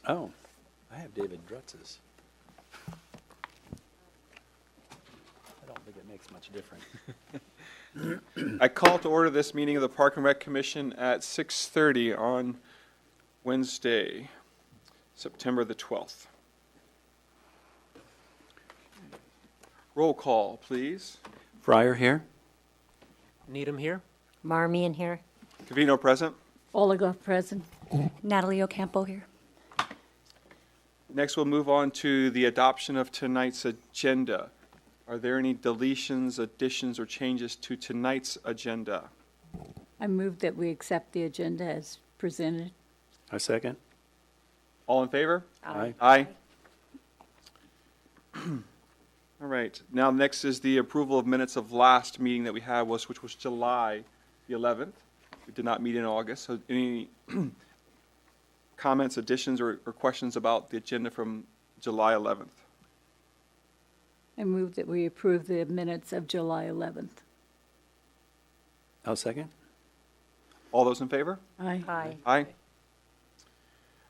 Oh, I have David Drutz's. I don't think it makes much difference. I call to order this meeting of the Park and Rec Commission at 6:30 on Wednesday, September the 12th. Roll call, please. Fryer here. Needham here. Marmion here. Covino present. Oligoff present. Natalie Ocampo here. Next, we'll move on to the adoption of tonight's agenda. Are there any deletions, additions, or changes to tonight's agenda? I move that we accept the agenda as presented. I second. All in favor? Aye. Aye. All right. Now, next is the approval of minutes of last meeting that we had, which was July the 11th. We did not meet in August. So any comments, additions, or questions about the agenda from July 11th? I move that we approve the minutes of July 11th. I'll second. All those in favor? Aye. Aye. Aye.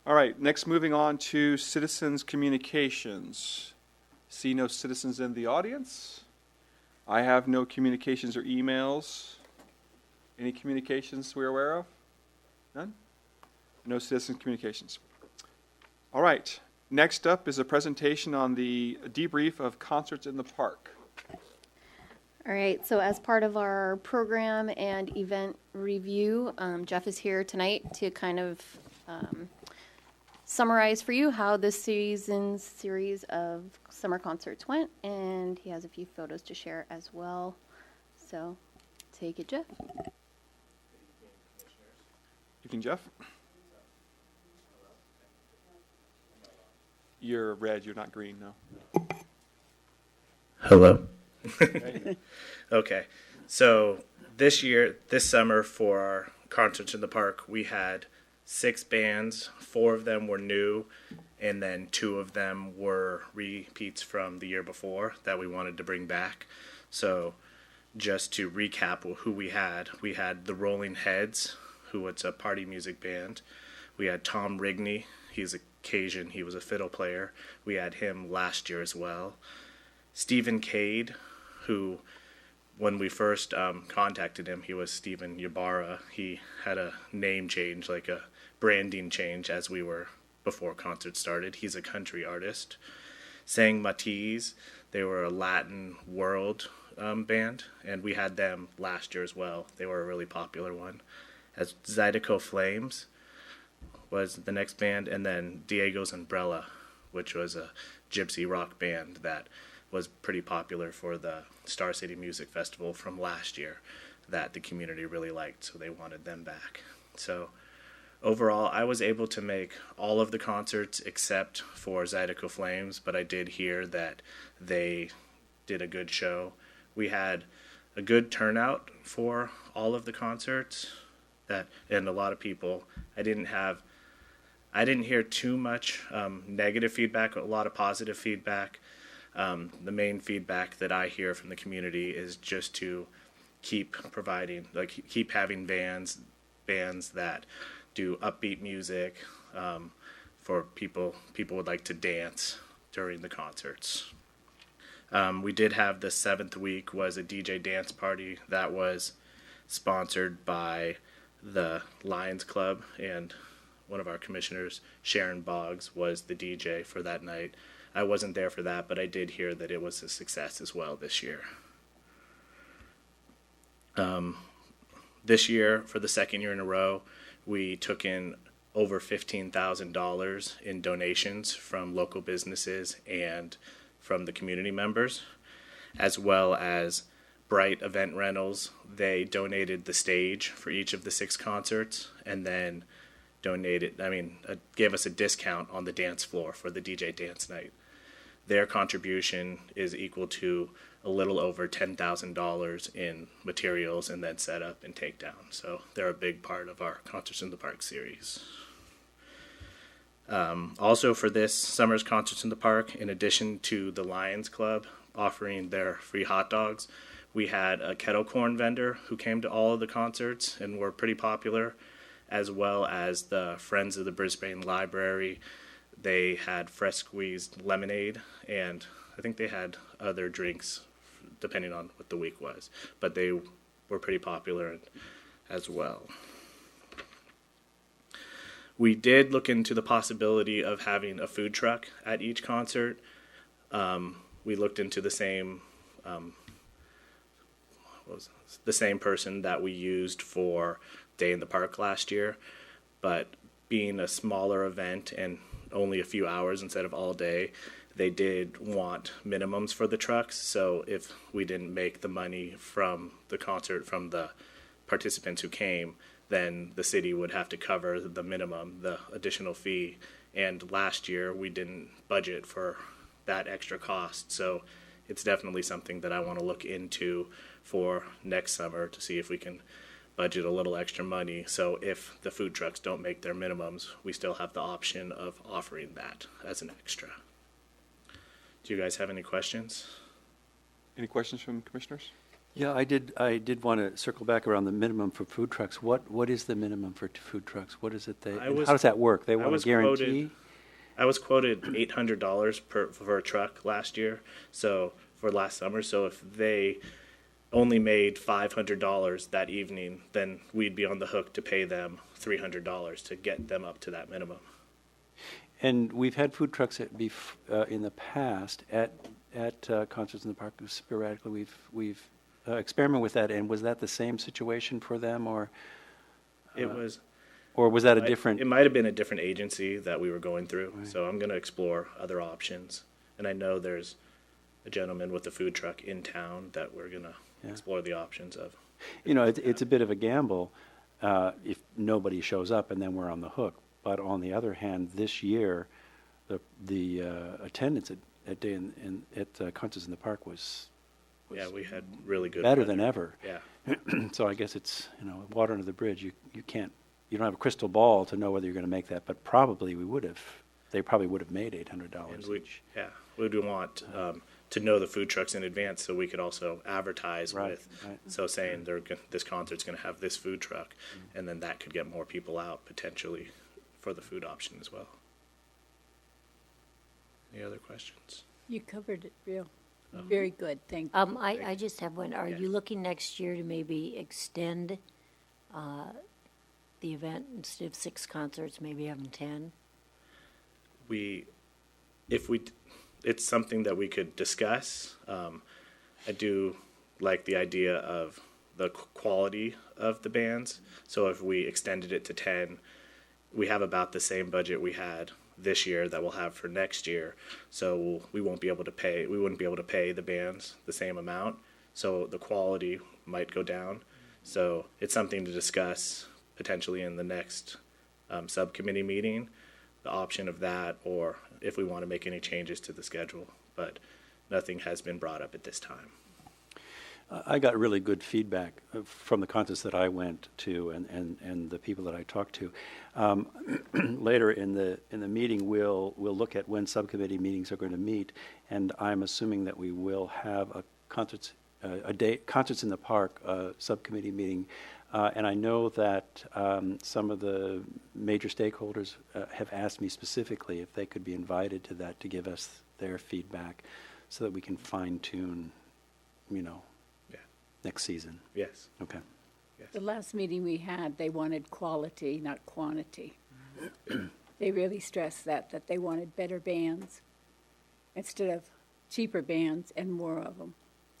All right. Next, moving on to citizens' communications. See no citizens in the audience. I have no communications or emails. Any communications we're aware of? None? No citizen communications. All right. Next up is a presentation on the debrief of concerts in the park. All right, so as part of our program and event review, Jeff is here tonight to kind of summarize for you how this season's series of summer concerts went, and he has a few photos to share as well. So take it, Jeff. You can, Jeff? You're red, you're not green, no. Hello. Okay. Okay. So this summer for our concerts in the park, we had 6 bands. 4 of them were new, and then 2 of them were repeats from the year before that we wanted to bring back. So just to recap who we had the Rolling Heads, who was a party music band. We had Tom Rigney. He's a Cajun. He was a fiddle player. We had him last year as well. Stephen Cade, who, when we first contacted him, he was Stephen Ybarra. He had a name change, like a branding change, as we were before concert started. He's a country artist. Sang Matiz. They were a Latin world band, and we had them last year as well. They were a really popular one. As Zydeco Flames was the next band, and then Diego's Umbrella, which was a gypsy rock band that was pretty popular for the Star City Music Festival from last year that the community really liked, so they wanted them back. So overall, I was able to make all of the concerts except for Zydeco Flames, but I did hear that they did a good show. We had a good turnout for all of the concerts, and a lot of people. I didn't hear too much negative feedback, a lot of positive feedback. The main feedback that I hear from the community is just to keep having bands that do upbeat music for people would like to dance during the concerts. We did have the 7th week was a DJ dance party that was sponsored by the Lions Club, and one of our commissioners, Sharon Boggs, was the DJ for that night. I wasn't there for that, but I did hear that it was a success as well this year. This year, for the 2nd year in a row, we took in over $15,000 in donations from local businesses and from the community members, as well as Bright Event Rentals. They donated the stage for each of the 6 concerts, and then gave us a discount on the dance floor for the DJ dance night. Their contribution is equal to a little over $10,000 in materials and then setup and takedown. So they're a big part of our Concerts in the Park series. Also for this summer's Concerts in the Park, in addition to the Lions Club offering their free hot dogs, we had a kettle corn vendor who came to all of the concerts and were pretty popular, as well as the Friends of the Brisbane Library. They had fresh squeezed lemonade, and I think they had other drinks depending on what the week was. But they were pretty popular as well. We did look into the possibility of having a food truck at each concert. We looked into the same person that we used for Day in the Park last year, but being a smaller event and only a few hours instead of all day, they did want minimums for the trucks. So if we didn't make the money from the concert from the participants who came, then the city would have to cover the minimum, the additional fee. And last year we didn't budget for that extra cost. So it's definitely something that I want to look into for next summer to see if we can budget a little extra money. So if the food trucks don't make their minimums, we still have the option of offering that as an extra. Do you guys have any questions? Any questions from commissioners? Yeah, I did want to circle back around the minimum for food trucks. What is the minimum for food trucks? What is it how does that work? They want a guarantee? I was quoted $800 for a truck last year, so for last summer. So if they only made $500 that evening, then we'd be on the hook to pay them $300 to get them up to that minimum. And we've had food trucks in the past at concerts in the park. Sporadically, we've experimented with that. And was that the same situation for them, or It was. or was that a different? It might have been a different agency that we were going through. Right. So I'm going to explore other options. And I know there's a gentleman with a food truck in town that we're going to explore the options of. It's a bit of a gamble if nobody shows up and then we're on the hook. But on the other hand, this year, the attendance at concerts in the park was we had really good better weather. than ever. Yeah. So I guess it's water under the bridge. You don't have a crystal ball to know whether you're going to make that, but probably they probably would have made $800 each. Yeah, we would want to know the food trucks in advance so we could also advertise so saying this concert's going to have this food truck, and then that could get more people out potentially for the food option as well. Any other questions? You covered it very good, thank you. I just have one. Are you looking next year to maybe extend the event instead of 6 concerts, maybe having 10? It's something that we could discuss. I do like the idea of the quality of the bands. So if we extended it to 10, we have about the same budget we had this year that we'll have for next year. So we wouldn't be able to pay the bands the same amount. So the quality might go down. So it's something to discuss potentially in the next subcommittee meeting, the option of that, or if we want to make any changes to the schedule. But nothing has been brought up at this time. I got really good feedback from the concerts that I went to and the people that I talked to. Later in the meeting, we'll look at when subcommittee meetings are going to meet, and I'm assuming that we will have a concerts in the park subcommittee meeting. And I know that some of the major stakeholders have asked me specifically if they could be invited to that to give us their feedback, so that we can fine tune, next season. Yes. Okay. Yes. The last meeting we had, they wanted quality, not quantity. They really stressed that they wanted better bands instead of cheaper bands and more of them.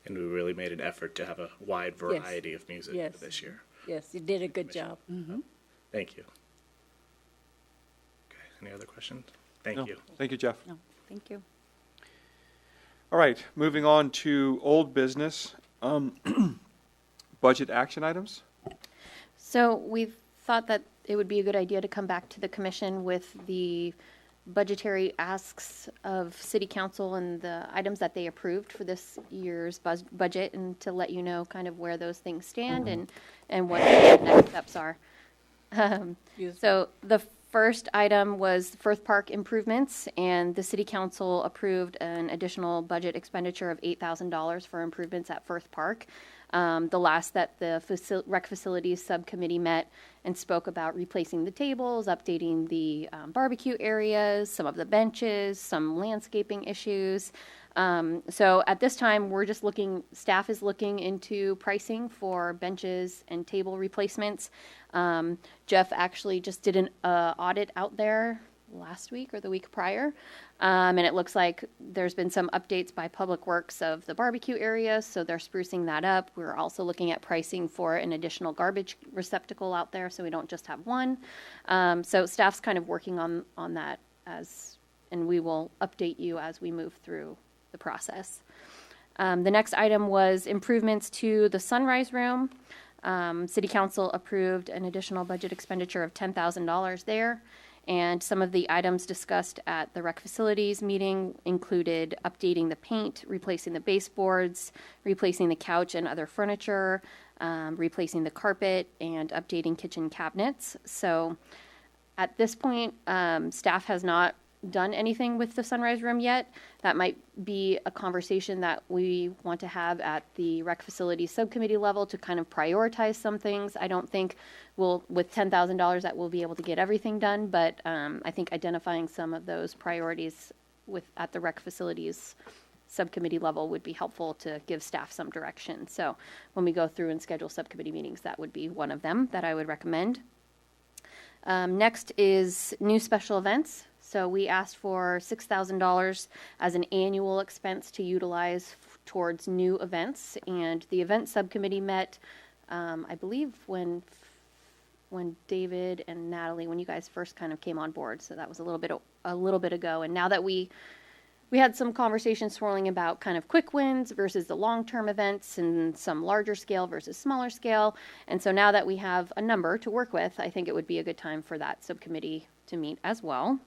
And we really made an effort to have a wide variety of music this year. Yes, you did a good job. Mm-hmm. Thank you. Okay, any other questions? Thank you. Thank you, Jeff. No, thank you. All right, moving on to old business. Budget action items? So we've thought that it would be a good idea to come back to the commission with the budgetary asks of city council and the items that they approved for this year's budget, and to let you know kind of where those things stand and what the next steps are. So the first item was Firth Park improvements, and the city council approved an additional budget expenditure of $8,000 for improvements at Firth Park. The last that the rec facilities subcommittee met and spoke about replacing the tables, updating the barbecue areas, some of the benches, some landscaping issues. So at this time, staff is looking into pricing for benches and table replacements. Jeff actually just did an audit out there last week or the week prior. And it looks like there's been some updates by Public Works of the barbecue area, so they're sprucing that up. We're also looking at pricing for an additional garbage receptacle out there, so we don't just have one. So staff's kind of working on that and we will update you as we move through the process. The next item was improvements to the Sunrise Room. City Council approved an additional budget expenditure of $10,000 there. And some of the items discussed at the rec facilities meeting included updating the paint, replacing the baseboards, replacing the couch and other furniture, replacing the carpet, and updating kitchen cabinets. So at this point, staff has not done anything with the Sunrise Room yet. That might be a conversation that we want to have at the rec facilities subcommittee level to kind of prioritize some things. I don't think with $10,000 that we'll be able to get everything done, but I think identifying some of those priorities at the rec facilities subcommittee level would be helpful to give staff some direction. So when we go through and schedule subcommittee meetings, that would be one of them that I would recommend. Next is new special events. So we asked for $6,000 as an annual expense to utilize towards new events. And the event subcommittee met, I believe, when David and Natalie, when you guys first kind of came on board. So that was a little bit ago. And now that we had some conversations swirling about kind of quick wins versus the long-term events and some larger scale versus smaller scale. And so now that we have a number to work with, I think it would be a good time for that subcommittee to meet as well.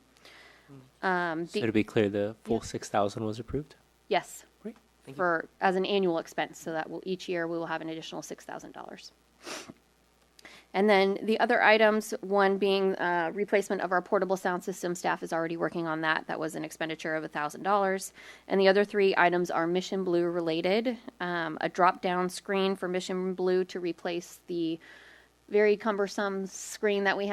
So to be clear, the full 6,000 was approved? Yes. Great. Thank you. As an annual expense, so that each year we will have an additional $6,000. And then the other items, one being replacement of our portable sound system. Staff is already working on that. That was an expenditure of $1,000. And the other three items are Mission Blue related. A drop-down screen for Mission Blue to replace the very cumbersome screen that we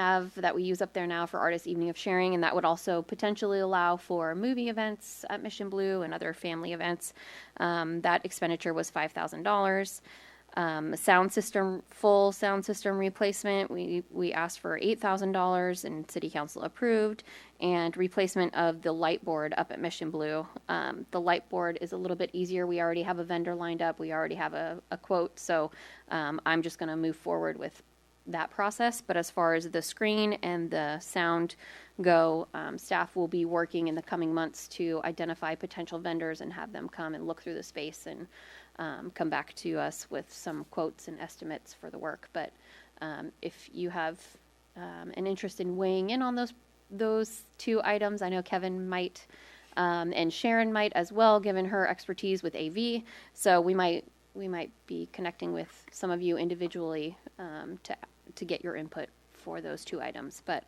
use up there now for Artist Evening of Sharing, and that would also potentially allow for movie events at Mission Blue and other family events. That expenditure was $5,000. Full sound system replacement, we asked for $8,000 and City Council approved, and replacement of the light board up at Mission Blue. The light board is a little bit easier. We already have a vendor lined up. We already have a quote, so I'm just going to move forward with that process. But as far as the screen and the sound go, staff will be working in the coming months to identify potential vendors and have them come and look through the space and come back to us with some quotes and estimates for the work. But if you have an interest in weighing in on those two items, I know Kevin might and Sharon might as well, given her expertise with AV. So we might be connecting with some of you individually to get your input for those two items. But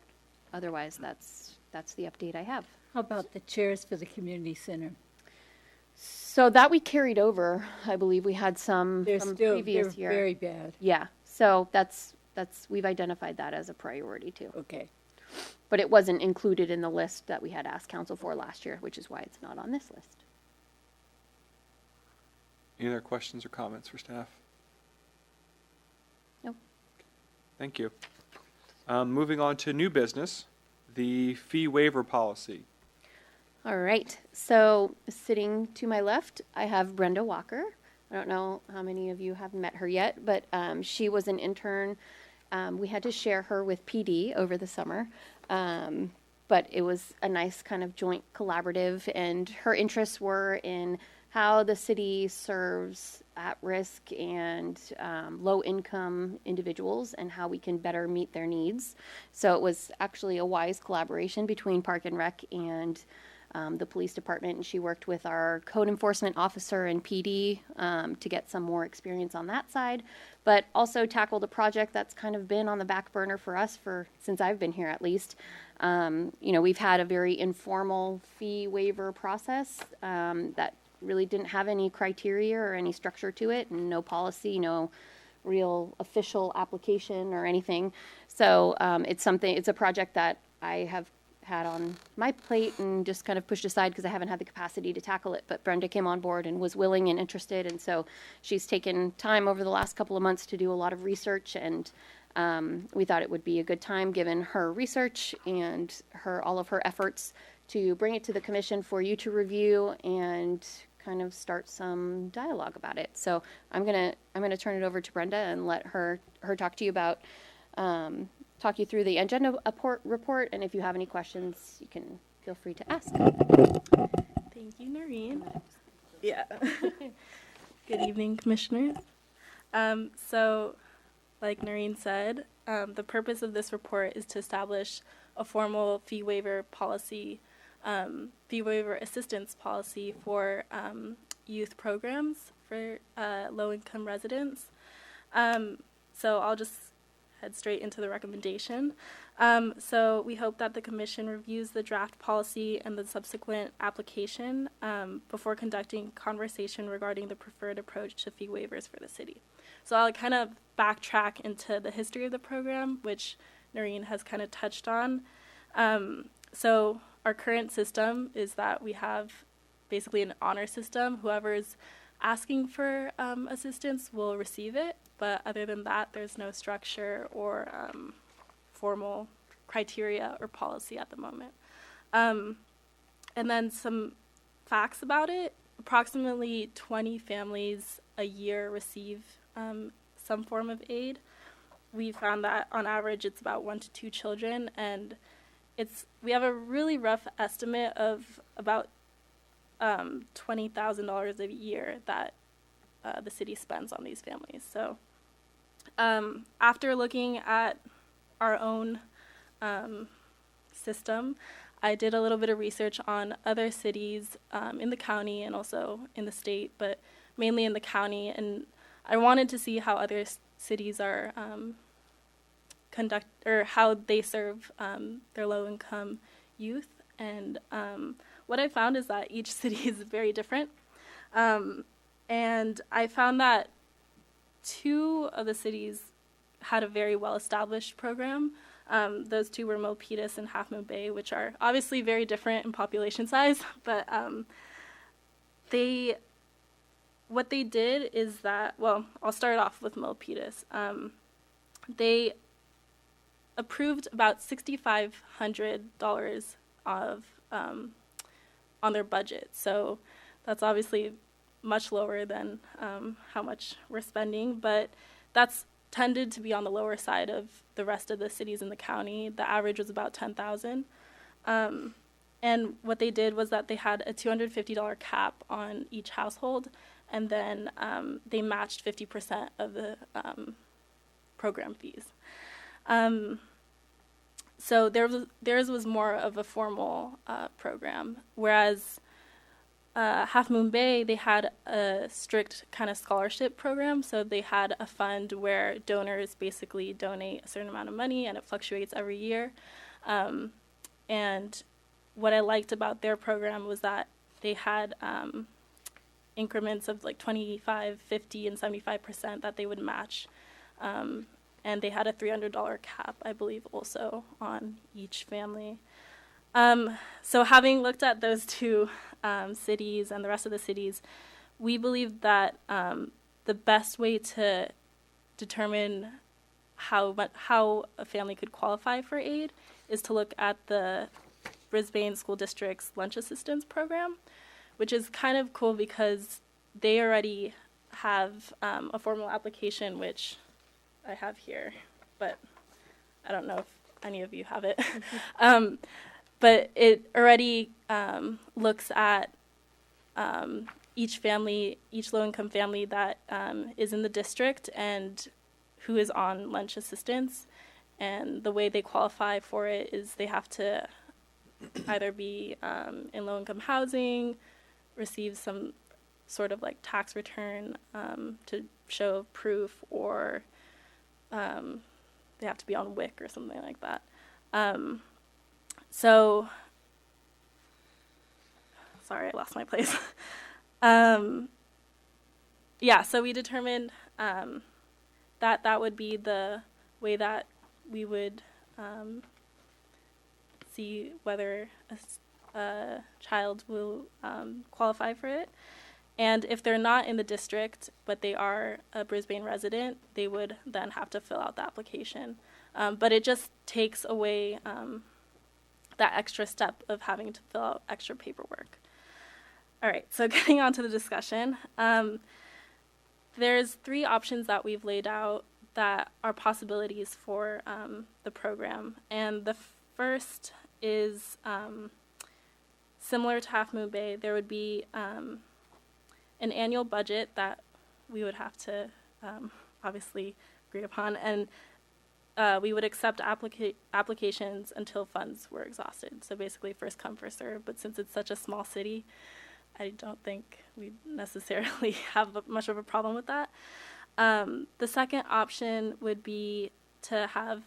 otherwise, that's the update I have. How about the chairs for the community center? So that we carried over. I believe we had some They're from still previous year. very bad. Yeah. So that's we've identified that as a priority too. Okay. But it wasn't included in the list that we had asked council for last year, which is why it's not on this list. Any other questions or comments for staff? Nope. Thank you. Moving on to new business, the fee waiver policy. All right. So sitting to my left, I have Brenda Walker. I don't know how many of you have met her yet, but she was an intern. We had to share her with PD over the summer, but it was a nice kind of joint collaborative, and her interests were in how the city serves at-risk and low-income individuals and how we can better meet their needs. So it was actually a wise collaboration between Park and Rec and the police department, and she worked with our code enforcement officer and PD to get some more experience on that side, but also tackled a project that's kind of been on the back burner for us since I've been here at least. We've had a very informal fee waiver process that really didn't have any criteria or any structure to it, and no policy, no real official application or anything. So it's a project that I have had on my plate and just kind of pushed aside because I haven't had the capacity to tackle it. But Brenda came on board and was willing and interested, and so she's taken time over the last couple of months to do a lot of research, and we thought it would be a good time, given her research and all of her efforts, to bring it to the commission for you to review and kind of start some dialogue about it. So I'm gonna turn it over to Brenda and let her talk to you about talk you through the agenda report, and if you have any questions, you can feel free to ask. Thank you, Noreen. Yeah. Good evening, commissioners. So, like Noreen said, the purpose of this report is to establish a formal fee waiver policy, fee waiver assistance policy for youth programs for low-income residents. So I'll just head straight into the recommendation. So we hope that the commission reviews the draft policy and the subsequent application before conducting conversation regarding the preferred approach to fee waivers for the city. So I'll kind of backtrack into the history of the program, which Noreen has kind of touched on. So our current system is that we have basically an honor system. Whoever's asking for assistance will receive it, but other than that, there's no structure or formal criteria or policy at the moment. And then some facts about it: approximately 20 families a year receive some form of aid. We found that on average it's about 1 to 2 children, and we have a really rough estimate of about $20,000 a year that the city spends on these families. So after looking at our own system, I did a little bit of research on other cities in the county and also in the state, but mainly in the county, and I wanted to see how other cities are how they serve their low-income youth. And what I found is that each city is very different. And I found that 2 of the cities had a very well-established program. Those 2 were Milpitas and Half Moon Bay, which are obviously very different in population size, but what they did is that, well, I'll start off with Milpitas. They approved about $6,500 of on their budget, so that's obviously much lower than how much we're spending, but that's tended to be on the lower side of the rest of the cities in the county. The average was about $10,000. And what they did was that they had a $250 cap on each household, and then they matched 50% of the program fees. So theirs was more of a formal program, whereas Half Moon Bay, they had a strict kind of scholarship program. So they had a fund where donors basically donate a certain amount of money, and it fluctuates every year. And what I liked about their program was that they had increments of like 25, 50, and 75% that they would match. And they had a $300 cap, I believe, also on each family. So having looked at those 2 cities and the rest of the cities, we believe that the best way to determine how a family could qualify for aid is to look at the Brisbane School District's lunch assistance program, which is kind of cool because they already have a formal application, which I have here, but I don't know if any of you have it. But it already looks at each low-income family that is in the district and who is on lunch assistance. And the way they qualify for it is they have to either be in low-income housing, receive some sort of like tax return to show proof, or they have to be on WIC or something like that. So, sorry, I lost my place. Yeah, so we determined that that would be the way that we would see whether a child will qualify for it. And if they're not in the district, but they are a Brisbane resident, they would then have to fill out the application. But it just takes away that extra step of having to fill out extra paperwork. All right, so getting on to the discussion. There's 3 options that we've laid out that are possibilities for the program. And the first is similar to Half Moon Bay. There would be an annual budget that we would have to obviously agree upon, and we would accept applications until funds were exhausted. So basically first come, first serve, but since it's such a small city, I don't think we necessarily have much of a problem with that. The second option would be to have,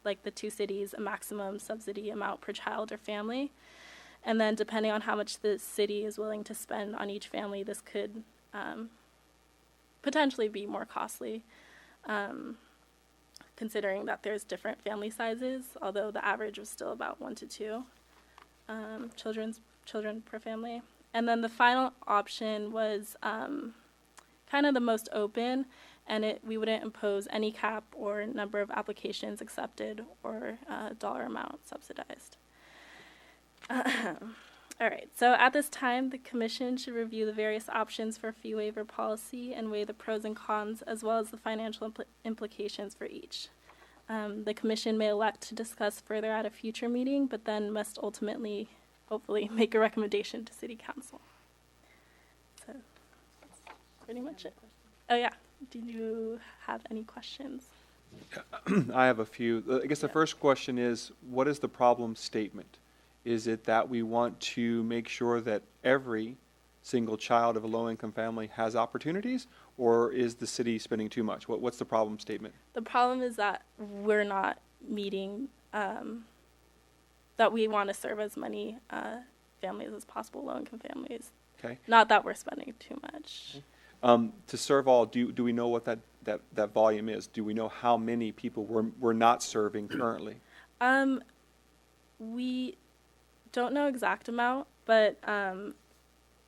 like the 2 cities, a maximum subsidy amount per child or family. And then depending on how much the city is willing to spend on each family, this could potentially be more costly, considering that there's different family sizes, although the average was still about 1 to 2 children per family. And then the final option was kind of the most open, and we wouldn't impose any cap or number of applications accepted or dollar amount subsidized. All right, so at this time, the Commission should review the various options for fee waiver policy and weigh the pros and cons, as well as the financial implications for each. The Commission may elect to discuss further at a future meeting, but then must ultimately, hopefully, make a recommendation to City Council. So that's pretty much it. Oh yeah, do you have any questions? I have a few. I guess the first question is, what is the problem statement? Is it that we want to make sure that every single child of a low-income family has opportunities, or is the city spending too much? What's the problem statement? The problem is that we're not meeting, that we want to serve as many families as possible, low-income families. Okay. Not that we're spending too much. To serve all, do we know what that volume is? Do we know how many people we're not serving currently? We don't know exact amount, but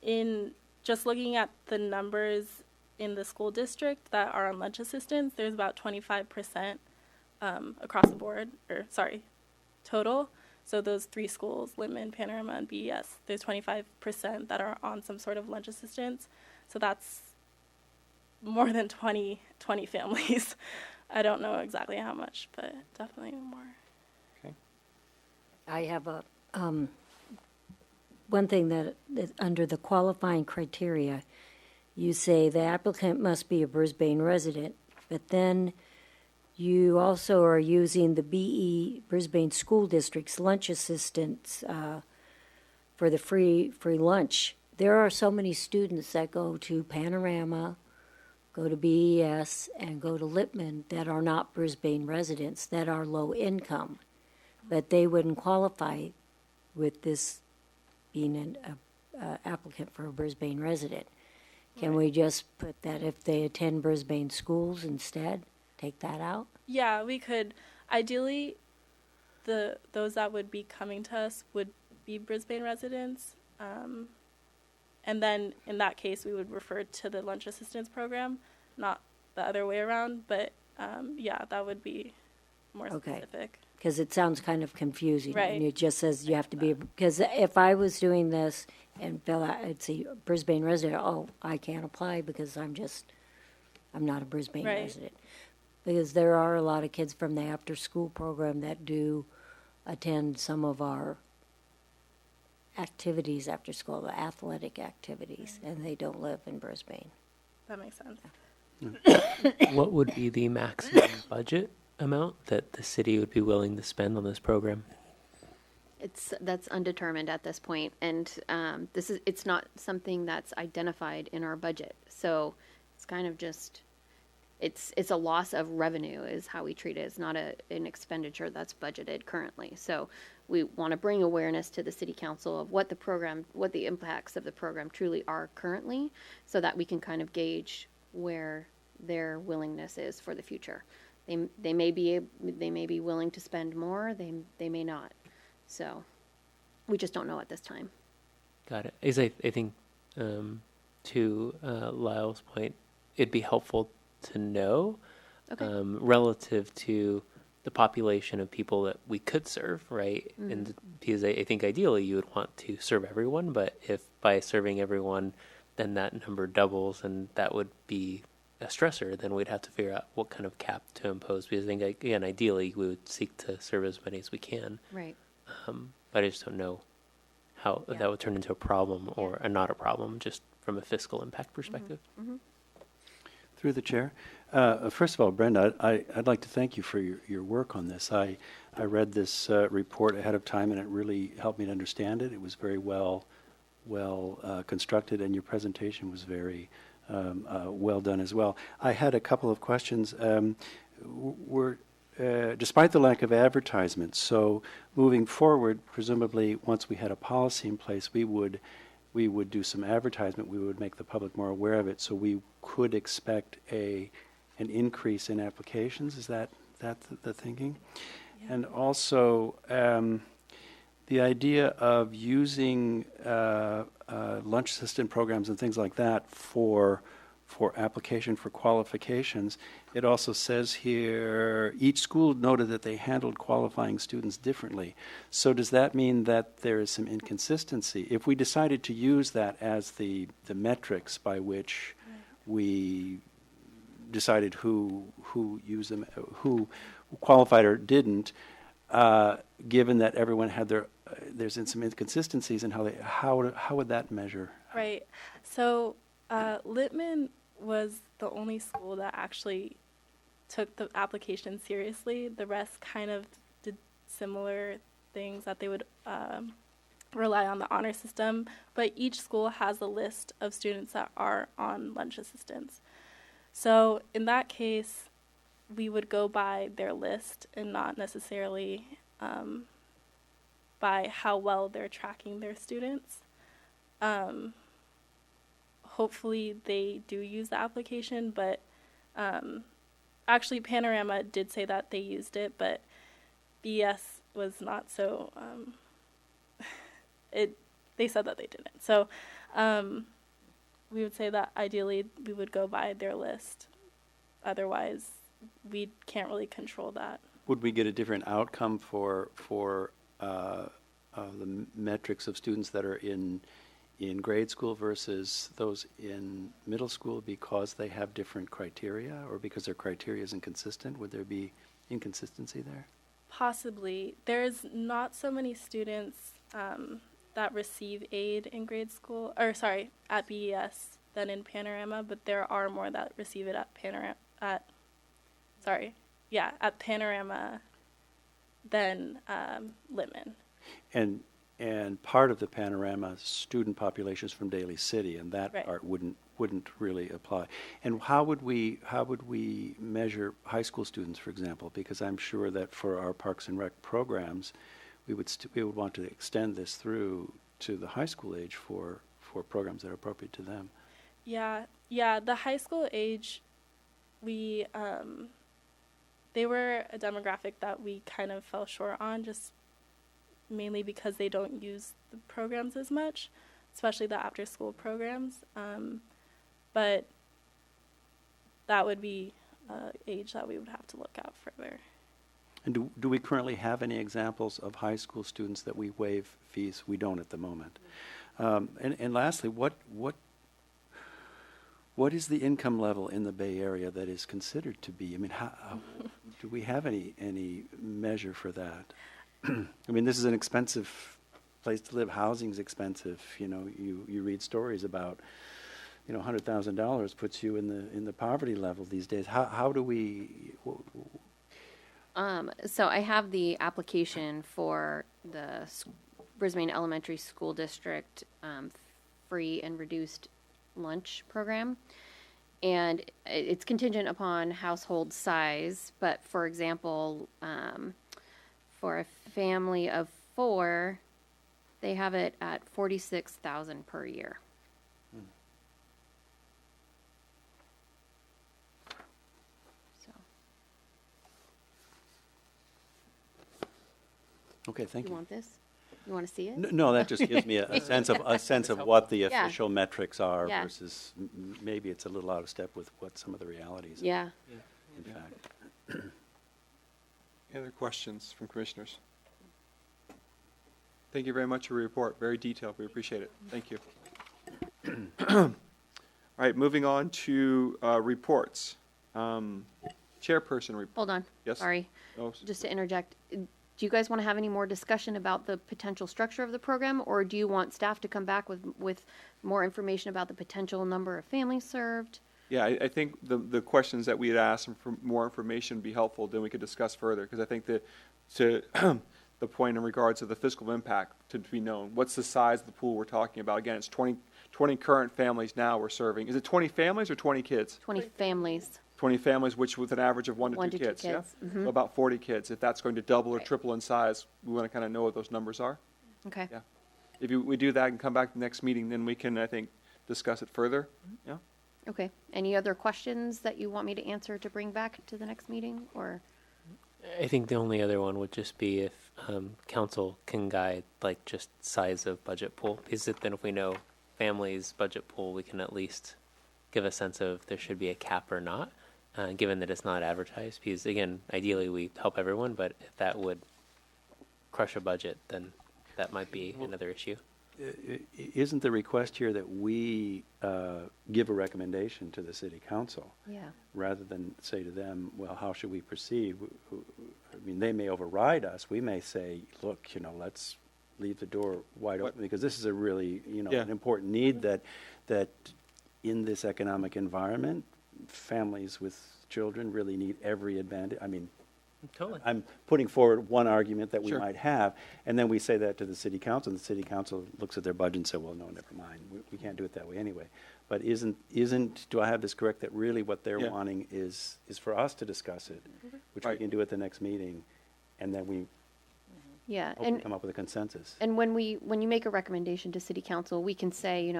in just looking at the numbers in the school district that are on lunch assistance, there's about 25% across the board, total. So those 3 schools, Littman, Panorama, and BES, there's 25% that are on some sort of lunch assistance. So that's more than 20 families. I don't know exactly how much, but definitely more. Okay. I have a, one thing that under the qualifying criteria, you say the applicant must be a Brisbane resident, but then you also are using the Brisbane School District's lunch assistance for the free lunch. There are so many students that go to Panorama, go to BES, and go to Littman that are not Brisbane residents, that are low income, but they wouldn't qualify with this being an applicant for a Brisbane resident. Can we just put that if they attend Brisbane schools instead? Take that out? Yeah, we could. Ideally, those that would be coming to us would be Brisbane residents. And then in that case, we would refer to the lunch assistance program, not the other way around. But yeah, that would be more specific. Because it sounds kind of confusing. Right. And it just says you have to be, because if I was doing this and fill out, I'd say Brisbane resident, oh, I can't apply because I'm not a Brisbane resident. Because there are a lot of kids from the after-school program that do attend some of our activities after school, the athletic activities, and they don't live in Brisbane. That makes sense. What would be the maximum budget amount that the city would be willing to spend on this program? That's undetermined at this point, and it's not something that's identified in our budget. So it's kind of just it's a loss of revenue is how we treat it. It's not an expenditure that's budgeted currently. So we want to bring awareness to the city council of what the impacts of the program truly are currently, so that we can kind of gauge where their willingness is for the future. They may be willing to spend more. They may not. So we just don't know at this time. Got it. As I think to Lyle's point, it'd be helpful to know relative to the population of people that we could serve, right? Mm-hmm. And because I think ideally you would want to serve everyone, but if by serving everyone, then that number doubles, and that would be a stressor, then we'd have to figure out what kind of cap to impose. Because I think, again, ideally we would seek to serve as many as we can. Right. But I just don't know how that would turn into a problem or not a problem, just from a fiscal impact perspective. Mm-hmm. Mm-hmm. Through the chair. First of all, Brenda, I'd like to thank you for your work on this. I read this report ahead of time, and it really helped me to understand it. It was very well constructed, and your presentation was very well done as well. I had a couple of questions. Despite the lack of advertisement, so moving forward, presumably once we had a policy in place, we would do some advertisement. We would make the public more aware of it, so we could expect an increase in applications. Is that the thinking? Yeah. And also the idea of using lunch assistant programs and things like that for application for qualifications. It also says here, each school noted that they handled qualifying students differently. So does that mean that there is some inconsistency? If we decided to use that as the metrics by which we decided who used them, who qualified or didn't, given that everyone had there's some inconsistencies in how would that measure? Right. So Littman was the only school that actually took the application seriously. The rest kind of did similar things, that they would rely on the honor system, but each school has a list of students that are on lunch assistance. So in that case, we would go by their list and not necessarily by how well they're tracking their students. Hopefully they do use the application, but actually Panorama did say that they used it, but BS was not so, they said that they didn't. So we would say that ideally we would go by their list. Otherwise, we can't really control that. Would we get a different outcome for the metrics of students that are in grade school versus those in middle school because they have different criteria, or because their criteria isn't consistent? Would there be inconsistency there? Possibly. There's not so many students that receive aid in grade school, or sorry, at BES than in Panorama, but there are more that receive it at Panorama than Littman. And part of the Panorama student population is from Daly City, and that right. part wouldn't really apply. And how would we measure high school students, for example? Because I'm sure that for our Parks and Rec programs, we would want to extend this through to the high school age for programs that are appropriate to them. Yeah. The high school age, they were a demographic that we kind of fell short on, just mainly because they don't use the programs as much, especially the after-school programs. But that would be age that we would have to look at further. And do we currently have any examples of high school students that we waive fees? We don't at the moment. And lastly, what is the income level in the Bay Area that is considered to be? I mean, how do we have any measure for that? I mean, this is an expensive place to live. Housing's expensive. You know, you read stories about, $100,000 puts you in the poverty level these days. How do we? So I have the application for the Brisbane Elementary School District free and reduced lunch program. And it's contingent upon household size, but for example, for a family of 4, they have it at $46,000 per year. So Okay, thank you you. want this? You want to see it? No, that just gives me a sense of what the Yeah. official metrics are Yeah. versus maybe it's a little out of step with what some of the realities are, Yeah. in fact. Any other questions from commissioners? Thank you very much for your report. Very detailed. We appreciate it. Thank you. All right, moving on to reports. Chairperson report. Hold on. Yes? Sorry. Oh, Just to interject, do you guys want to have any more discussion about the potential structure of the program, or do you want staff to come back with more information about the potential number of families served? Yeah, I think the questions that we had asked and for more information would be helpful, then we could discuss further, because I think that to the point in regards to the fiscal impact to be known, what's the size of the pool we're talking about? Again, it's 20 current families now we're serving. Is it 20 families or 20 kids? 20 families. 20 families, which with an average of 1 to 2 1 to 2 kids, yeah? kids, mhm. So about 40 kids. If that's going to double or Right. triple in size, we want to kind of know what those numbers are. Okay. Yeah. If we do that and come back to the next meeting, then we can, I think, discuss it further. Yeah? Okay. Any other questions that you want me to answer to bring back to the next meeting, or? I think the only other one would just be if council can guide like just size of budget pool, because then if we know families budget pool, we can at least give a sense of if there should be a cap or not, given that it's not advertised. Because again, ideally we help everyone, but if that would crush a budget, then that might be another issue. Isn't the request here that we give a recommendation to the city council? Yeah. Rather than say to them, well, how should we proceed? I mean, they may override us. We may say, look, let's leave the door wide open, because this is a really, Yeah. an important need that in this economic environment, families with children really need every advantage. I mean, Totally. I'm putting forward one argument that we Sure. might have, and then we say that to the city council, and the city council looks at their budget and says, well, no, never mind, we can't do it that way anyway. But do I have this correct, that really what they're Yeah. wanting is for us to discuss it, which we Right. can do at the next meeting, and then we Yeah. hopefully And come up with a consensus. And when you make a recommendation to city council, we can say,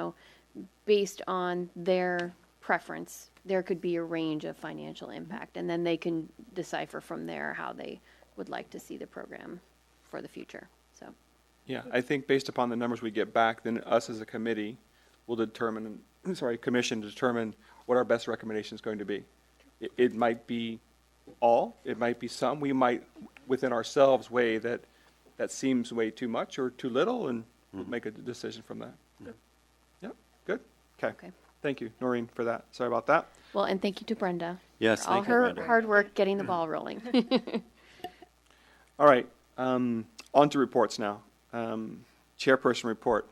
based on their preference, there could be a range of financial impact, and then they can decipher from there how they would like to see the program for the future. So, Yeah, I think based upon the numbers we get back, then us as a committee will commission to determine what our best recommendation is going to be. It might be all, it might be some, we might, within ourselves, weigh that seems way too much or too little, and we'll make a decision from that. Yep, good, okay. Thank you, Noreen, for that. Sorry about that. Well, and thank you to Brenda. Yes, for all thank you, her Brenda. hard work getting the ball rolling. All right, on to reports now. Chairperson report.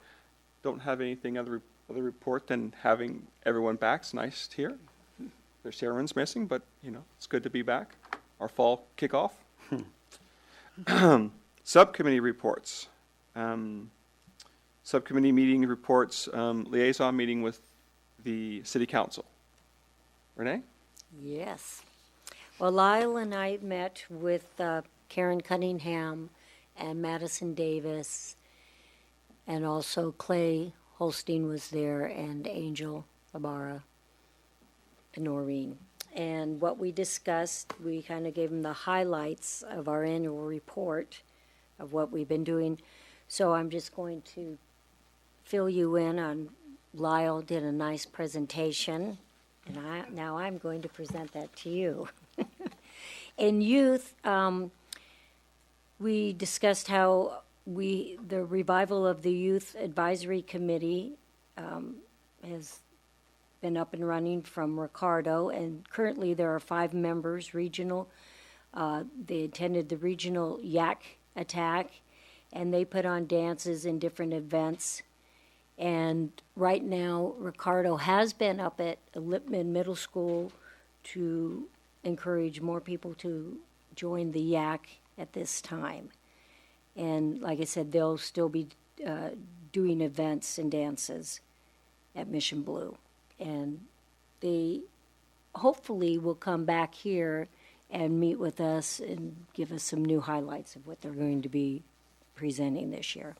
Don't have anything other report than having everyone back's nice here. There's Sharon's missing, but it's good to be back. Our fall kickoff. Subcommittee reports. Subcommittee meeting reports. Liaison meeting with the city council. Renee? Yes. Well, Lyle and I met with Karen Cunningham and Madison Davis, and also Clay Holstein was there, and Angel Ibarra and Noreen. And what we discussed, we kind of gave them the highlights of our annual report of what we've been doing. So I'm just going to fill you in on, Lyle did a nice presentation, and now I'm going to present that to you. In youth, we discussed how the revival of the Youth Advisory Committee has been up and running from Ricardo, and currently there are 5 members, regional. They attended the regional Yak Attack, and they put on dances and different events. And right now, Ricardo has been up at Lipman Middle School to encourage more people to join the YAC at this time. And like I said, they'll still be doing events and dances at Mission Blue. And they hopefully will come back here and meet with us and give us some new highlights of what they're going to be presenting this year.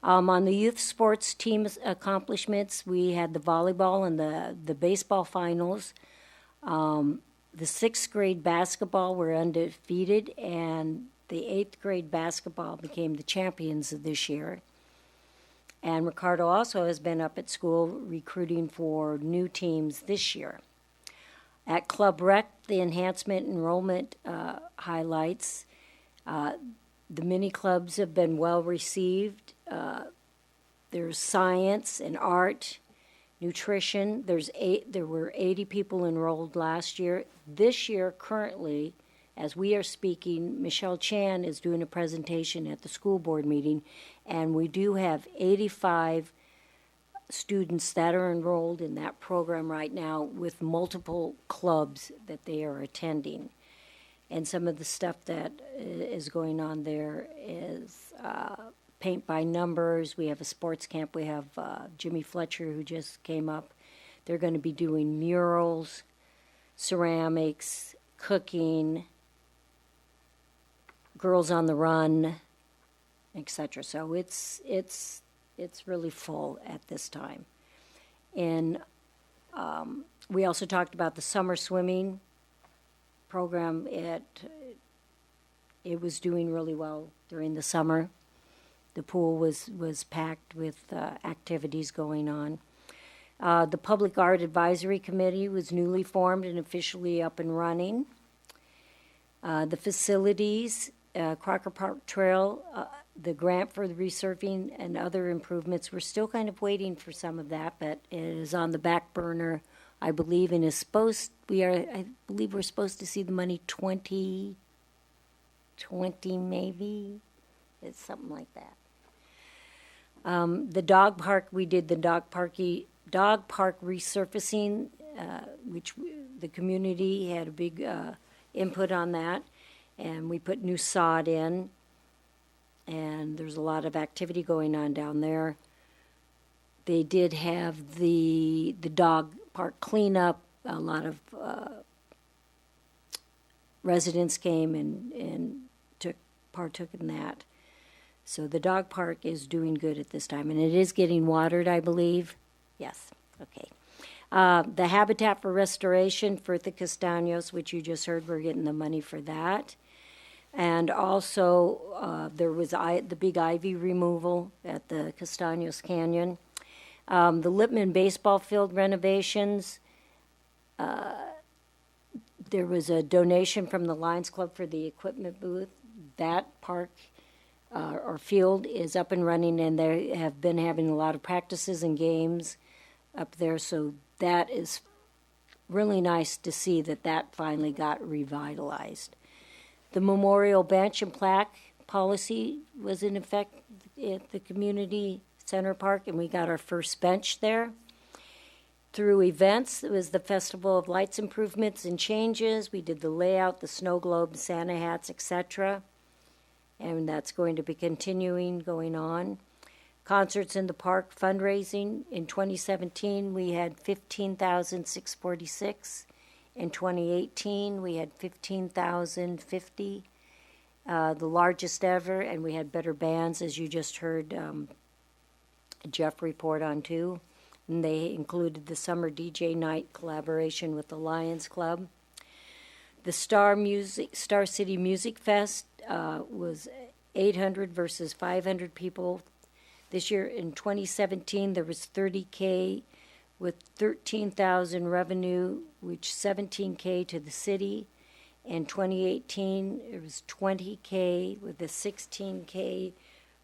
On the youth sports team accomplishments, we had the volleyball and the baseball finals. The sixth grade basketball were undefeated, and the eighth grade basketball became the champions of this year. And Ricardo also has been up at school recruiting for new teams this year. At Club Rec, the enhancement enrollment highlights. The mini clubs have been well received. There's science and art, nutrition. There were 80 people enrolled last year. This year, currently, as we are speaking, Michelle Chan is doing a presentation at the school board meeting, and we do have 85 students that are enrolled in that program right now with multiple clubs that they are attending. And some of the stuff that is going on there is paint by numbers. We have a sports camp. We have Jimmy Fletcher, who just came up. They're going to be doing murals, ceramics, cooking, Girls on the Run, etc. So it's really full at this time. And we also talked about the summer swimming program. It was doing really well during the summer. The pool was packed with activities going on. The Public Art Advisory Committee was newly formed and officially up and running. The facilities, Crocker Park Trail, the grant for the resurfing and other improvements, we're still kind of waiting for some of that, but it is on the back burner, I believe, and I believe we're supposed to see the money 2020 maybe. It's something like that. The dog park, we did the dog park resurfacing, which the community had a big input on that, and we put new sod in, and there's a lot of activity going on down there. They did have the dog park cleanup. A lot of residents came and partook in that. So the dog park is doing good at this time, and it is getting watered, I believe. Yes, okay. The Habitat for Restoration for the Castaños, which you just heard, we're getting the money for that. And also, there was the big ivy removal at the Castaños Canyon. The Lippman baseball field renovations. There was a donation from the Lions Club for the equipment booth. That park or field is up and running, and they have been having a lot of practices and games up there. So that is really nice to see that finally got revitalized. The memorial bench and plaque policy was in effect at the community center park, and we got our first bench there. Through events, it was the Festival of Lights improvements and changes. We did the layout, the snow globe, Santa hats, etc. And that's going to be going on. Concerts in the park, fundraising. In 2017, we had 15,646. In 2018, we had 15,050, the largest ever, and we had better bands, as you just heard Jeff report on too. And they included the Summer DJ Night collaboration with the Lions Club. The Star City Music Fest was 800 versus 500 people. This year in 2017, there was 30K with 13,000 revenue, which 17K to the city. In 2018, it was 20K with a 16K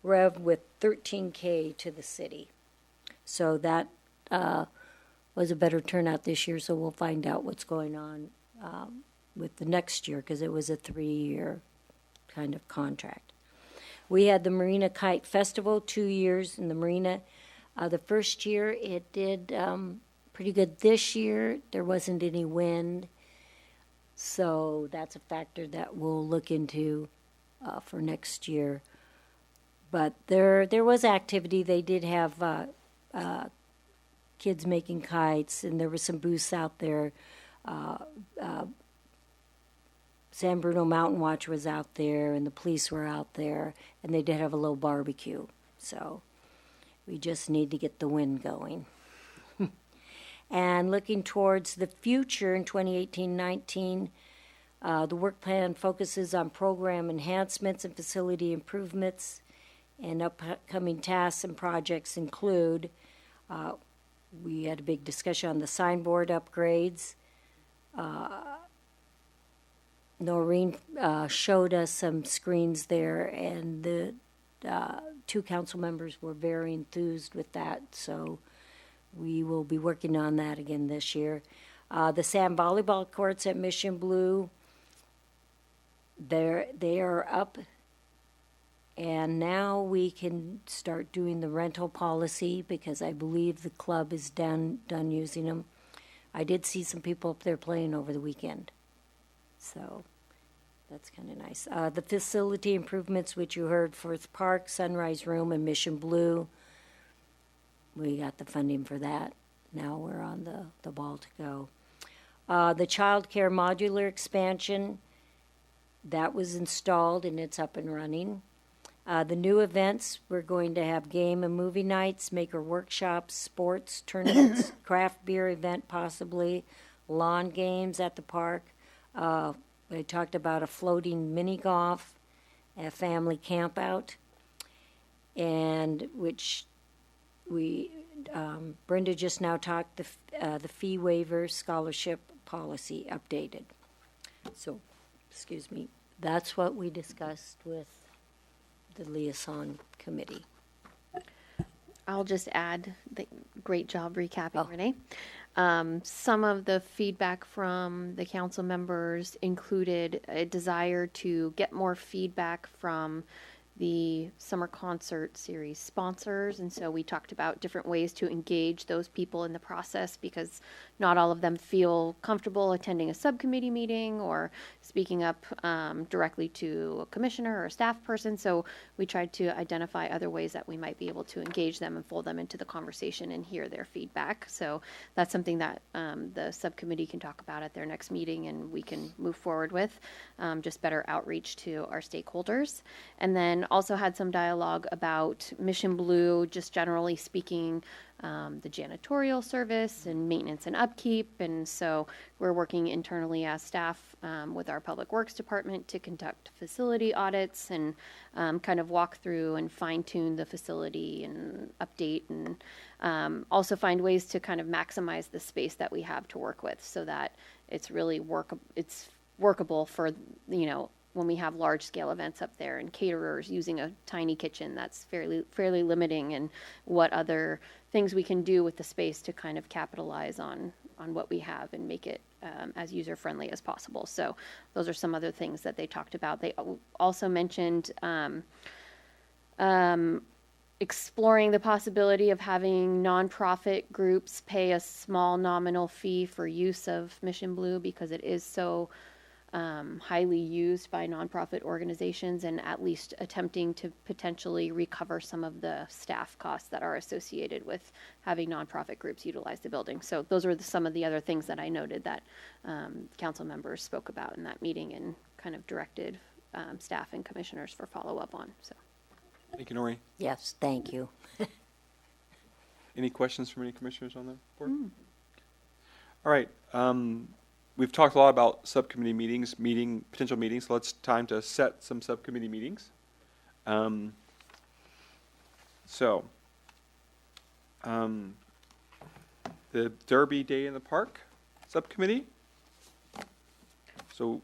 rev with 13K to the city. So that was a better turnout this year, so we'll find out what's going on with the next year, because it was a 3-year kind of contract. We had the Marina Kite Festival, 2 years in the marina. The first year it did pretty good. This year there wasn't any wind. So that's a factor that we'll look into for next year. But there was activity. They did have kids making kites, and there were some booths out there. San Bruno Mountain Watch was out there, and the police were out there, and they did have a little barbecue. So we just need to get the wind going. And looking towards the future in 2018-19, the work plan focuses on program enhancements and facility improvements, and upcoming tasks and projects include, we had a big discussion on the signboard upgrades. Noreen showed us some screens there, and the two council members were very enthused with that, so we will be working on that again this year. The sand volleyball courts at Mission Blue, they are up, and now we can start doing the rental policy because I believe the club is done using them. I did see some people up there playing over the weekend, so that's kind of nice. The facility improvements, which you heard, Firth Park, Sunrise Room, and Mission Blue, we got the funding for that. Now we're on the ball to go. The child care modular expansion, that was installed and it's up and running. The new events, we're going to have game and movie nights, maker workshops, sports, tournaments, craft beer event possibly, lawn games at the park. We talked about a floating mini golf, a family camp out, and which we, Brenda just now talked the fee waiver scholarship policy updated. So, excuse me, that's what we discussed with the liaison committee. I'll just add, great job recapping, Oh. Renee. Some of the feedback from the council members included a desire to get more feedback from the summer concert series sponsors, and so we talked about different ways to engage those people in the process because not all of them feel comfortable attending a subcommittee meeting or speaking up directly to a commissioner or a staff person, so we tried to identify other ways that we might be able to engage them and fold them into the conversation and hear their feedback. So that's something that the subcommittee can talk about at their next meeting and we can move forward with, just better outreach to our stakeholders. And then also had some dialogue about Mission Blue, just generally speaking, the janitorial service and maintenance and upkeep. And so we're working internally as staff with our Public Works Department to conduct facility audits and kind of walk through and fine tune the facility and update and also find ways to kind of maximize the space that we have to work with so that it's really workable for, when we have large scale events up there and caterers using a tiny kitchen, that's fairly limiting, and what other things we can do with the space to kind of capitalize on what we have and make it as user friendly as possible. So those are some other things that they talked about. They also mentioned exploring the possibility of having nonprofit groups pay a small nominal fee for use of Mission Blue because it is so highly used by nonprofit organizations, and at least attempting to potentially recover some of the staff costs that are associated with having nonprofit groups utilize the building. So those are some of the other things that I noted that council members spoke about in that meeting and kind of directed staff and commissioners for follow-up on. So, Thank you, Noreen. Yes, thank you. Any questions from any commissioners on the board? All right. We've talked a lot about subcommittee meetings, potential meetings. So it's time to set some subcommittee meetings. The Derby Day in the Park subcommittee. So,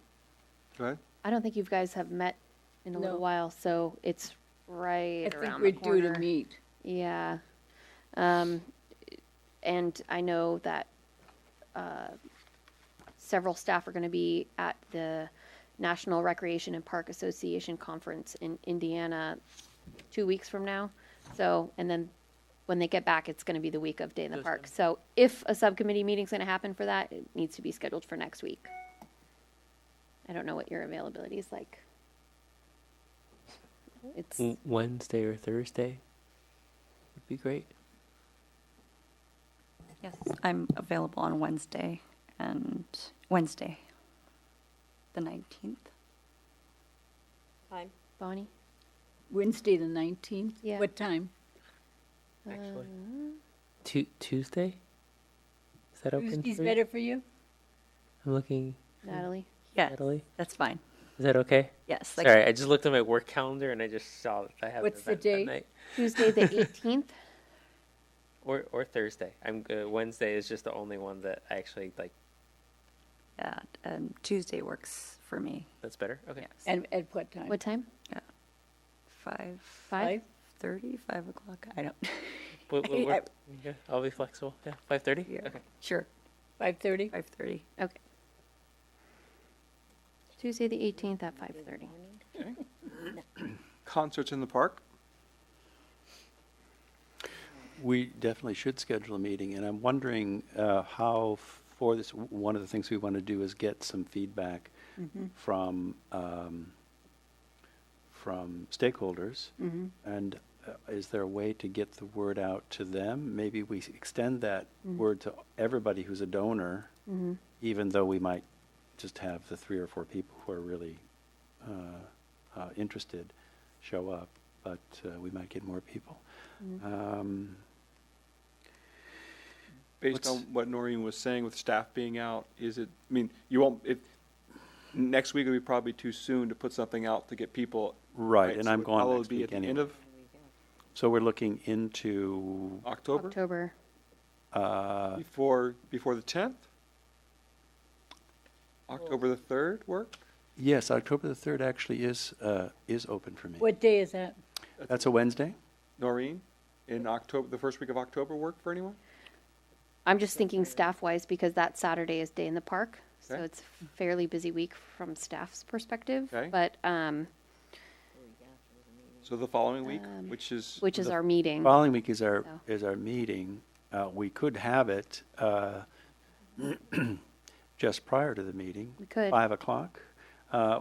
go ahead. I don't think you guys have met in a little No. while, so it's right I around think the we're corner. due to meet. Yeah. And I know that several staff are going to be at the National Recreation and Park Association Conference in Indiana 2 weeks from now. So, and then when they get back, it's going to be the week of Day in the Park. So if a subcommittee meeting's going to happen for that, it needs to be scheduled for next week. I don't know what your availability is like. It's Wednesday or Thursday would be great. Yes, I'm available on Wednesday the 19th. Fine. Bonnie. Wednesday, the 19th? Yeah. What time? Actually, Tuesday. Is that open? Tuesday's for you? better for you? I'm looking. Natalie. Yes, Natalie, that's fine. is that okay? Yes. Sorry, I just looked at my work calendar and I just saw that I have What's an the event that date? night. Tuesday the 18th. Or Thursday. I'm Wednesday is just the only one that I actually like. Yeah, Tuesday works for me. That's better. Okay. Yes. And at what time? What time? 5:30, 5? 5 o'clock. I don't. Yeah, I'll be flexible. Yeah, 5:30. Yeah. Okay. Sure. 5:30? 5:30. Okay. Tuesday the 18th at 5:30. Concerts in the park? We definitely should schedule a meeting, and I'm wondering how for this, one of the things we want to do is get some feedback from stakeholders, and is there a way to get the word out to them? Maybe we extend that word to everybody who's a donor, even though we might just have the 3 or 4 people who are really interested show up, but we might get more people. Based on what Noreen was saying with staff being out, is it, I mean, you won't, next week would be probably too soon to put something out to get people. Right, and so I'm it gone probably next be week at the anyway. end of So we're looking into October? October. Before the 10th? October the 3rd work? yes, October the 3rd actually is open for me. What day is that? That's a Wednesday? Noreen, in October, the first week of October work for anyone? I'm just thinking staff-wise because that Saturday is Day in the Park, so Okay. it's a fairly busy week from staff's perspective. Okay. But So the following week, which is, which is our meeting. Following week is our So. meeting. We could have it just prior to the meeting. We could. 5 o'clock.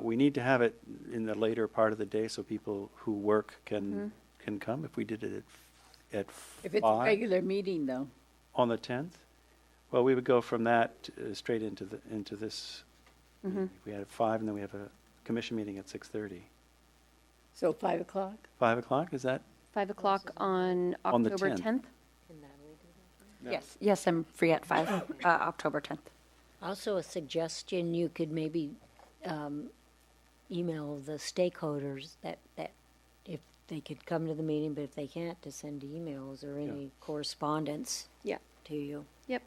We need to have it in the later part of the day so people who work can come. If we did it at If it's a 5 regular meeting, though. on the 10th, well, we would go from that straight into this. Mm-hmm. We had 5, and then we have a commission meeting at 6:30. So 5 o'clock? 5 o'clock, is that? 5 o'clock on On the October 10th. 10th. Yes. Yes, I'm free at 5, October 10th. Also, a suggestion, you could maybe email the stakeholders that if they could come to the meeting, but if they can't, to send emails or any correspondence Yeah. to you. Yep.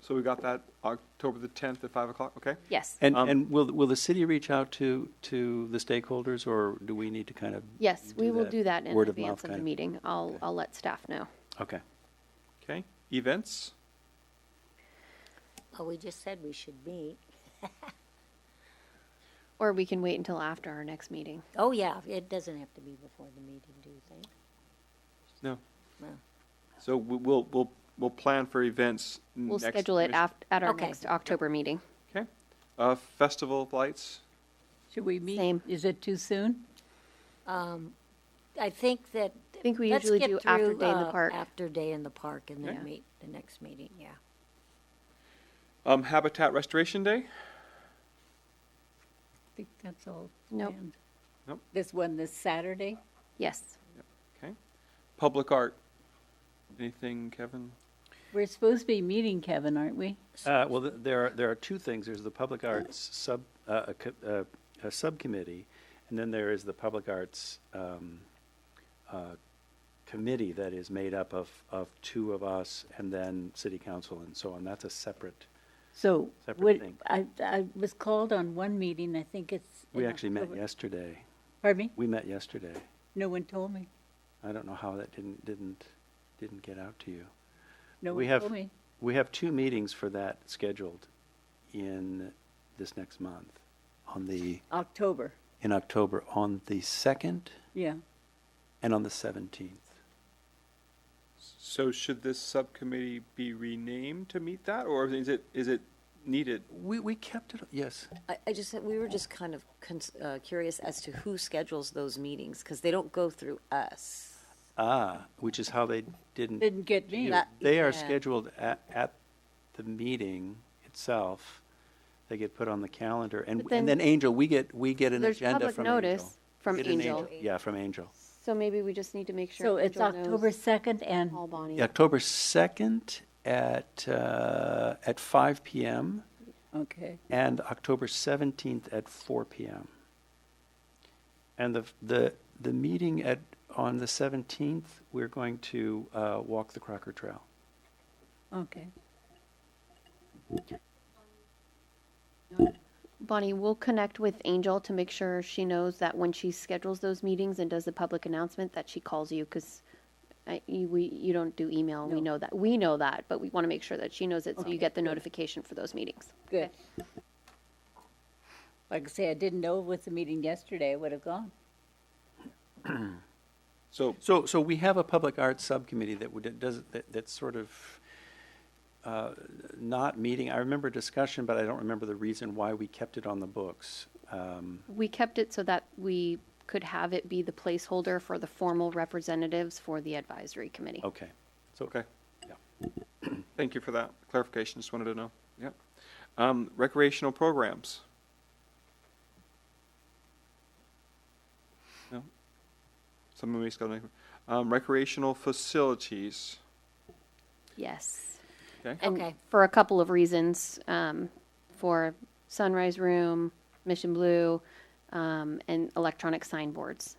so we got that October the 10th at 5 o'clock, okay? Yes. And will the city reach out to the stakeholders, or do we need to kind of? Yes, we will do that in word of advance mouth of the kind of- meeting. I'll let staff know. Okay. Okay, events? Oh, we just said we should meet. Or we can wait until after our next meeting. Oh, yeah, it doesn't have to be before the meeting, do you think? No. No. So we'll plan for events We'll next schedule it commission- at our Okay. next October meeting. Okay. Festival of Lights? Should we meet? Same. Is it too soon? I think that. I think we let's usually get do after through, Day in the Park. After Day in the Park, and then Okay. meet the next meeting, yeah. Habitat Restoration Day? I think that's all Nope. planned. Nope. This Saturday? Yes. Okay. Public Art? Anything, Kevin? We're supposed to be meeting, Kevin, aren't we? Well, there are 2 things. There's the Public Arts a subcommittee, and then there is the Public Arts committee that is made up of 2 of us, and then City Council and so on. That's a separate. So, Separate thing. I was called on one meeting, I think it's. We in actually met October. yesterday. Pardon me? We met yesterday. No one told me. I don't know how that didn't get out to you. No We one have- told me. We have 2 meetings for that scheduled in this next month, October, in October, on the 2nd yeah. and on the 17th. So should this subcommittee be renamed to meet that, or is it needed? We kept it, yes. We were just kind of curious as to who schedules those meetings, because they don't go through us. Which is how they didn't. Didn't get me. They are Yeah. scheduled at the meeting itself. They get put on the calendar, and But then- then Angel, we get an There's agenda public from notice Angel. from Get an Angel. Yeah, from Angel. So maybe we just need to make sure. So it's Angel knows October 2nd and, all Bonnie. October 2nd at 5 p.m. okay. and October 17th at 4 p.m. And the meeting on the 17th, we're going to walk the Crocker Trail. Okay. Bonnie, we'll connect with Angel to make sure she knows that when she schedules those meetings and does the public announcement, that she calls you, because you don't do email. We know that. We know that, but we want to make sure that she knows it, so you get the notification for those meetings. Good. Like I say, I didn't know with the meeting yesterday, I would have gone. So we have a public arts subcommittee that's sort of not meeting. I remember discussion, but I don't remember the reason why we kept it on the books. We kept it so that we could have it be the placeholder for the formal representatives for the advisory committee. Okay. So okay. Yeah. Thank you for that clarification. Just wanted to know. Yep. Recreational programs. No. Somebody got recreational facilities. Yes. Okay. And Okay. for a couple of reasons, for Sunrise Room, Mission Blue, and electronic signboards.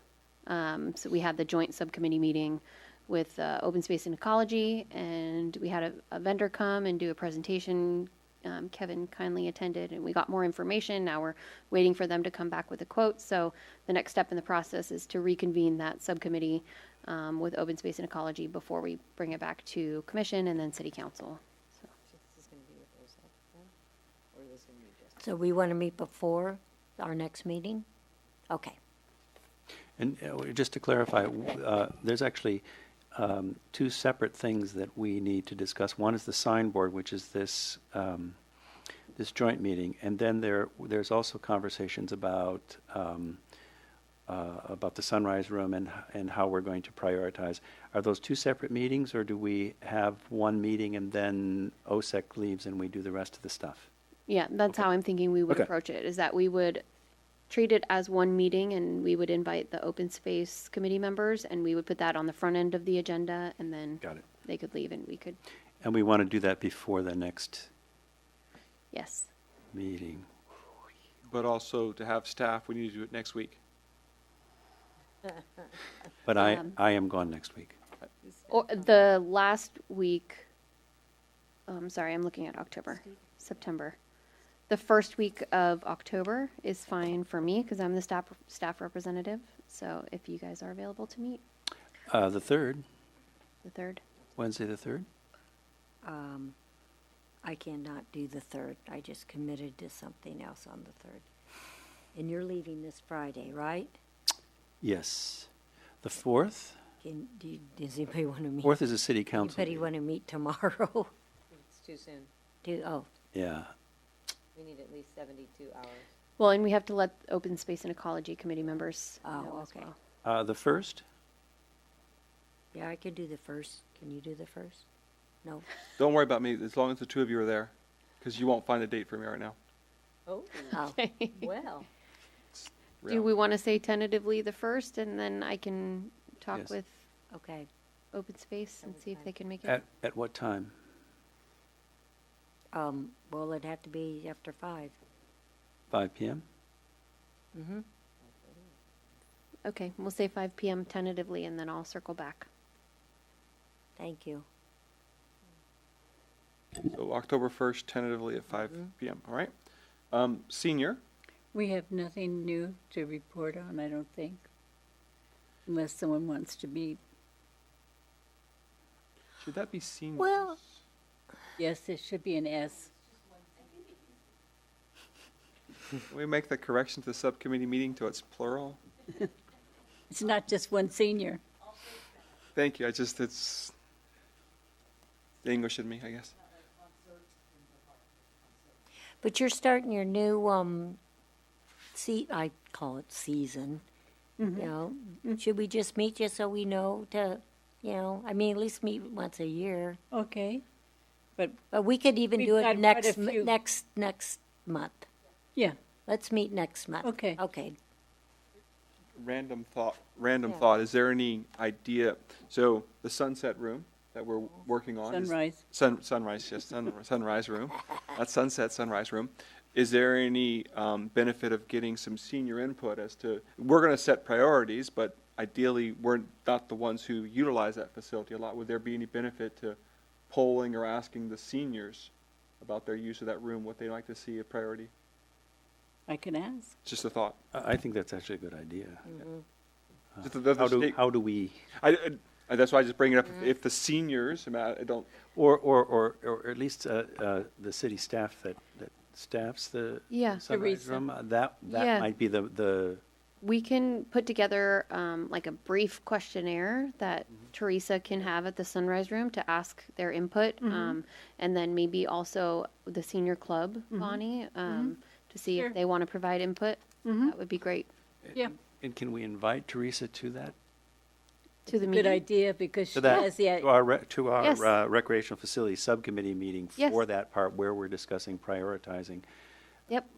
So we had the joint subcommittee meeting with Open Space and Ecology, and we had a vendor come and do a presentation. Kevin kindly attended, and we got more information. Now we're waiting for them to come back with a quote. So the next step in the process is to reconvene that subcommittee with Open Space and Ecology before we bring it back to Commission and then City Council. So we want to meet before our next meeting? Okay. And just to clarify, there's actually two separate things that we need to discuss. One is the signboard, which is this joint meeting, and then there's also conversations about the Sunrise Room and how we're going to prioritize. Are those two separate meetings, or do we have one meeting and then OSEC leaves and we do the rest of the stuff? Yeah, that's how I'm thinking we would Okay. approach it, is that we would treat it as one meeting, and we would invite the open space committee members, and we would put that on the front end of the agenda, and then Got it. they could leave and we could, And we want to do that before the next yes. meeting. But also to have staff, we need to do it next week. But I am gone next week. Or the last week, sorry, I'm looking at October, September. The first week of October is fine for me, because I'm the staff representative, so if you guys are available to meet, The 3rd, the 3rd. Wednesday the 3rd? I cannot do the 3rd. I just committed to something else on the 3rd. And you're leaving this Friday, right? Yes. The 4th? Does anybody want to meet? 4th is a city council. Anybody meeting. want to meet tomorrow? It's too soon. Yeah. We need at least 72 hours. Well, and we have to let Open Space and Ecology Committee members Oh, know as okay. well. The 1st? Yeah, I could do the 1st. Can you do the 1st? No? Don't worry about me as long as the two of you are there, because you won't find a date for me right now. Oh, Oh, well. Do we want to say tentatively the 1st, and then I can talk Yes. with okay. Open Space and see if they can make it? At what time? Well, it'd have to be after 5. 5 p.m.? Mm-hmm. Okay, we'll say 5 p.m. tentatively, and then I'll circle back. Thank you. So October 1st, tentatively at 5 p.m. All right. Senior. We have nothing new to report on, I don't think, unless someone wants to meet. Should that be senior? Well, Yes, it should be an S. Can we make the correction to the subcommittee meeting to its plural? It's not just one senior. Thank you. It's The English in me, I guess. But you're starting your new, I call it season, you know? Should we just meet just so we know at least meet once a year? Okay. But, But we could even We've do got it quite a few. next month. yeah, Let's meet next month. Okay. Okay. Random thought. Yeah. Is there any idea? So the sunset room that we're working on. sunrise. Sunrise, yes, sunrise room. That's sunrise room. Is there any benefit of getting some senior input as to, we're going to set priorities, but ideally, we're not the ones who utilize that facility a lot. Would there be any benefit to polling or asking the seniors about their use of that room, what they'd like to see a priority? I can ask. Just a thought. I think that's actually a good idea. Just the How do we, that's why I just bring it up. If the seniors, I don't. or at least the city staff that staffs the Yeah. sunrise Teresa. room, that Yeah. might be the We can put together like a brief questionnaire that Teresa can have at the Sunrise Room to ask their input, and then maybe also the senior club, Bonnie, to see Sure. if they want to provide input. That would be great. Yeah. And can we invite Teresa to that? To the Good meeting. idea, because she To that, has the, to our Yes. recreational facility subcommittee meeting Yes. for that part where we're discussing prioritizing. Yep,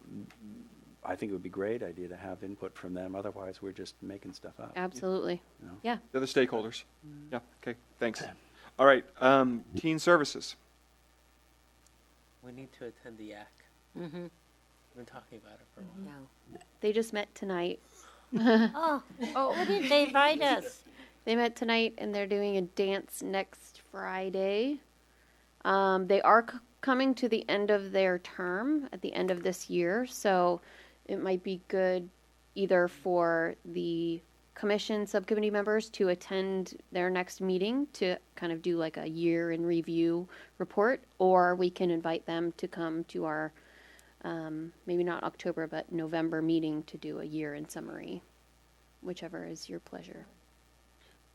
I think it would be a great idea to have input from them. Otherwise, we're just making stuff up. absolutely. you know? Yeah. The other stakeholders. Yeah, okay, thanks. All right, teen services. We need to attend the YAC. Mm-hmm. We've been talking about it for a while. No. They just met tonight. Oh, why didn't they invite us? They met tonight and they're doing a dance next Friday. They are coming to the end of their term at the end of this year, so it might be good either for the commission subcommittee members to attend their next meeting to kind of do like a year in review report, or we can invite them to come to our maybe not October but November meeting to do a year in summary, whichever is your pleasure.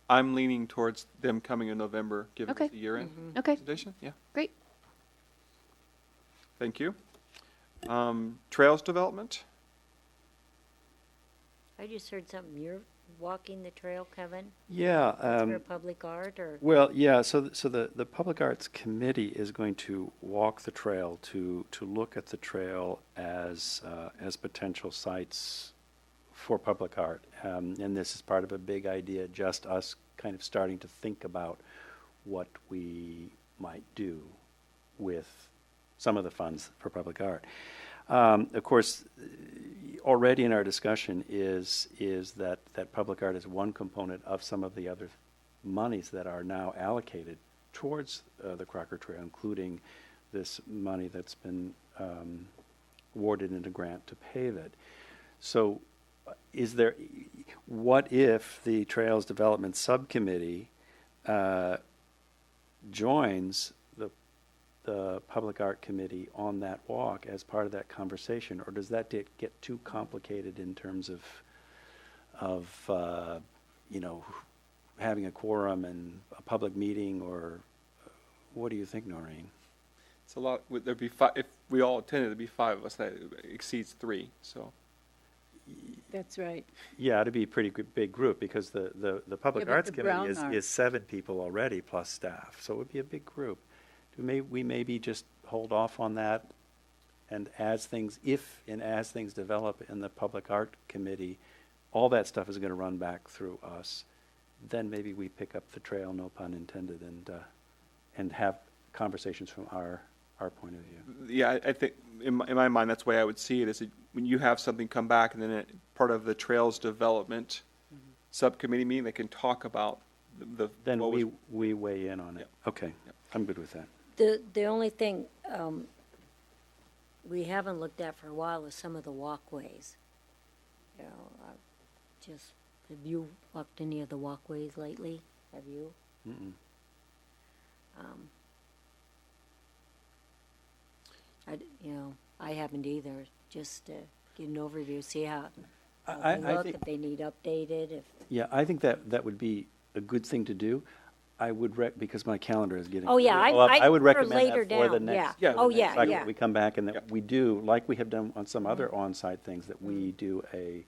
I'm leaning towards them coming in November, given Okay. it's the year-end Okay, presentation. Yeah, great. thank you. Trails development. I just heard something. You're walking the trail, Kevin? Yeah. For public art or? Well, yeah, so the Public Arts Committee is going to walk the trail to look at the trail as potential sites for public art. And this is part of a big idea, just us kind of starting to think about what we might do with some of the funds for public art. Of course, already in our discussion is that public art is one component of some of the other monies that are now allocated towards the Crocker Trail, including this money that's been awarded in a grant to pave it. So what if the Trails Development Subcommittee joins the Public Art Committee on that walk as part of that conversation, or does that get too complicated in terms of having a quorum and a public meeting, or what do you think, Noreen? It's a lot. There'd be five, if we all attended, there'd be five of us. That exceeds three. So that's right. Yeah, it'd be a pretty big group because the Public Yeah, but Arts the Committee Brown Art- is 7 people already plus staff, so it would be a big group. We maybe just hold off on that, and as things develop in the Public Art Committee, all that stuff is going to run back through us. Then maybe we pick up the trail, no pun intended, and have conversations from our point of view. yeah, I think in my mind that's the way I would see it. Is when you have something come back, and then part of the Trails Development Subcommittee meeting, they can talk about the. Then what was- we weigh in on it. Okay, I'm good with that. The only thing we haven't looked at for a while is some of the walkways. You know, have you walked any of the walkways lately? Have you? Mm-mm. I haven't either. Just to get an overview, see how I they look, think- if they need updated, if. Yeah, I think that would be a good thing to do. I would because my calendar is getting. Oh, yeah, really full up. I would prefer recommend later that for the down, next. yeah. for Oh, the next yeah, cycle yeah. that we come back and that Yep. we do, like we have done on some other on-site things, that we do a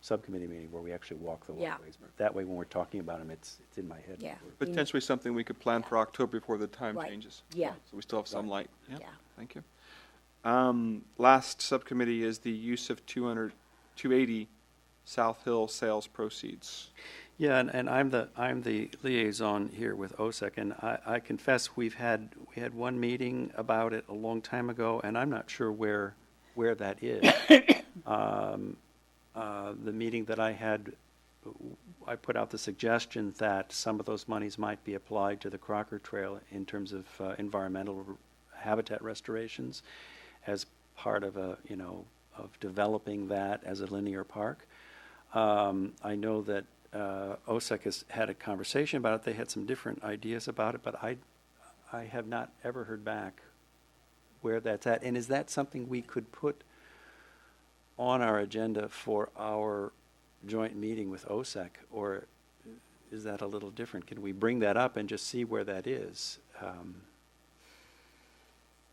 subcommittee meeting where we actually walk the Yeah. walkways. That way, when we're talking about them, it's in my head. Yeah. Potentially something we could plan for October before the time Right. changes. Yeah. So we still have some light. Yeah. Yeah. Thank you. Last subcommittee is the use of 280 South Hill sales proceeds. Yeah, and I'm the liaison here with OSEC, and I confess we had one meeting about it a long time ago, and I'm not sure where that is. The meeting that I had, I put out the suggestion that some of those monies might be applied to the Crocker Trail in terms of environmental habitat restorations as part of of developing that as a linear park. I know that OSEC has had a conversation about it. They had some different ideas about it, but I have not ever heard back where that's at. And is that something we could put on our agenda for our joint meeting with OSEC, or is that a little different? Can we bring that up and just see where that is?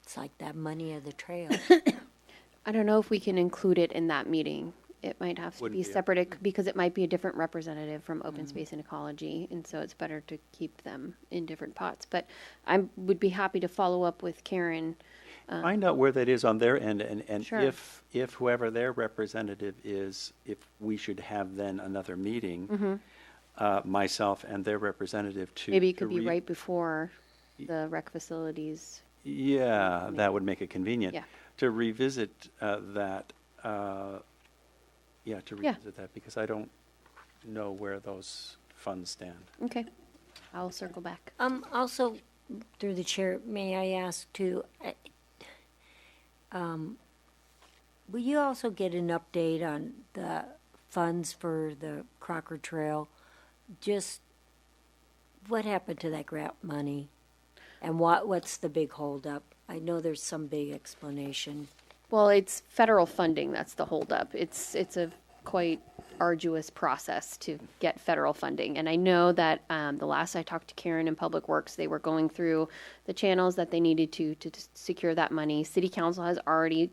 It's like that money of the trail. I don't know if we can include it in that meeting. It might have to Wouldn't be be a- separate because it might be a different representative from Open Space and Ecology, and so it's better to keep them in different pots. But I would be happy to follow up with Karen. Find out where that is on their end, and Sure. if whoever their representative is, if we should have then another meeting, myself and their representative to. Maybe it to could be right before the rec facilities. Yeah, that would make it convenient. Yeah. To revisit that, to Yeah. revisit that, because I don't know where those funds stand. Okay, I'll circle back. Also, through the chair, may I ask too, will you also get an update on the funds for the Crocker Trail? Just what happened to that grant money? And what's the big holdup? I know there's some big explanation. Well, it's federal funding that's the holdup. It's a quite arduous process to get federal funding. And I know that the last I talked to Karen in Public Works, they were going through the channels that they needed to secure that money. City Council has already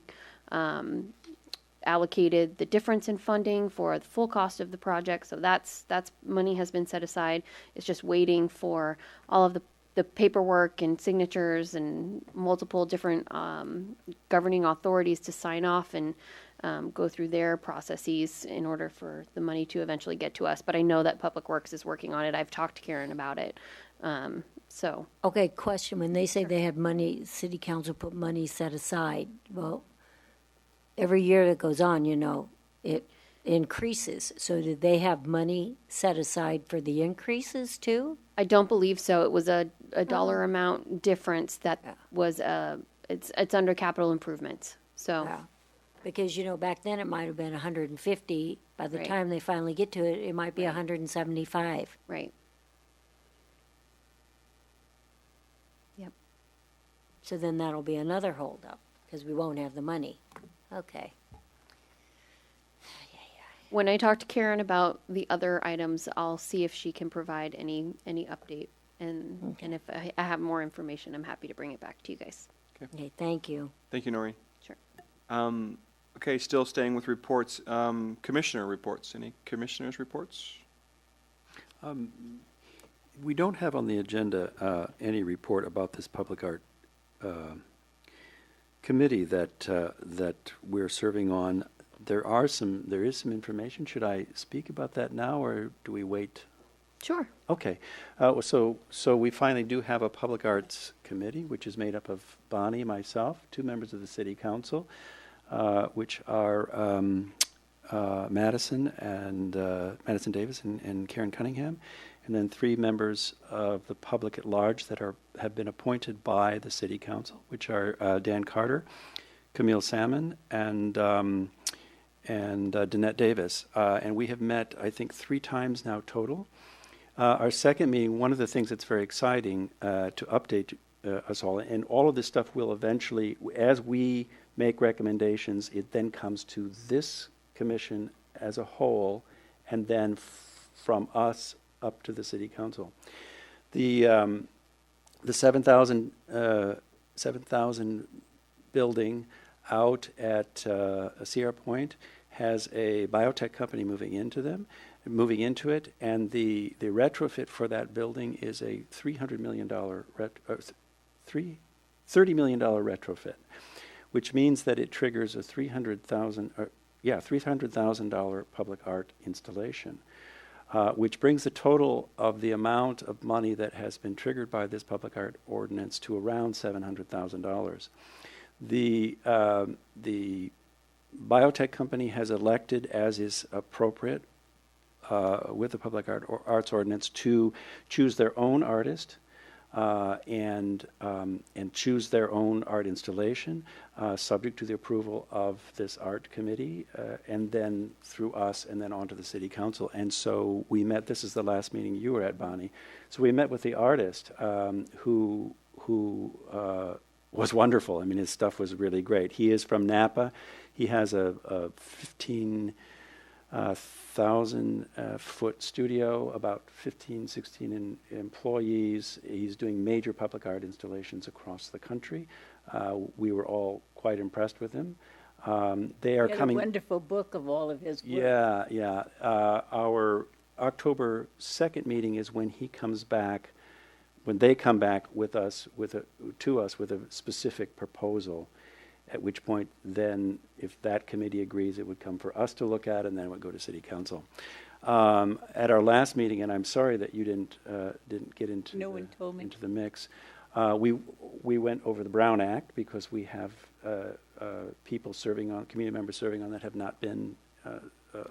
allocated the difference in funding for the full cost of the project. So that's money has been set aside. It's just waiting for all of the paperwork and signatures and multiple different governing authorities to sign off and go through their processes in order for the money to eventually get to us. But I know that Public Works is working on it. I've talked to Karen about it. So Okay, question, when they say they had money, city council put money set aside, well, every year that goes on, it increases. So did they have money set aside for the increases too? I don't believe so. It was a dollar amount difference that Yeah. was it's under capital improvements. So Yeah. Because, back then it might have been 150. By the Right. time they finally get to it, it might be 175. right. Yep. So then that'll be another holdup, because we won't have the money. Okay. When I talk to Karen about the other items, I'll see if she can provide any update. And if I have more information, I'm happy to bring it back to you guys. Okay, thank you. Thank you, Noreen. Sure. Okay, still staying with reports. Commissioner reports. Any commissioners' reports? We don't have on the agenda any report about this public art committee that we're serving on. There is some information. Should I speak about that now, or do we wait? Sure. Okay. So we finally do have a public arts committee, which is made up of Bonnie, myself, 2 members of the city council, which are Madison Davis and Karen Cunningham, and then 3 members of the public at large that have been appointed by the city council, which are Dan Carter, Camille Salmon, and Danette Davis. And we have met, I think, 3 times now total. Our second meeting, one of the things that's very exciting to update us all, and all of this stuff will eventually, as we make recommendations, it then comes to this commission as a whole, and then from us up to the city council. The 7,000 building out at Sierra Point has a biotech company moving into it, and the retrofit for that building is a $30 million retrofit, which means that it triggers a $300,000 public art installation, which brings the total of the amount of money that has been triggered by this public art ordinance to around $700,000. The biotech company has elected, as is appropriate with the public arts ordinance, to choose their own artist and choose their own art installation, subject to the approval of this art committee, and then through us, and then on to the city council. And so we met. This is the last meeting you were at, Bonnie. So we met with the artist, who was wonderful. I mean, his stuff was really great. He is from Napa. He has a 15,000 foot studio, about 16 employees. He's doing major public art installations across the country. We were all quite impressed with him. They are coming. A wonderful book of all of his work. Yeah. Our October 2nd meeting is when he comes back. When they come back with us, to us with a specific proposal, at which point then, if that committee agrees, it would come for us to look at, and then it would go to city council. At our last meeting, and I'm sorry that you didn't get into No one told me. into the mix. We went over the Brown Act because we have people community members serving on that have not been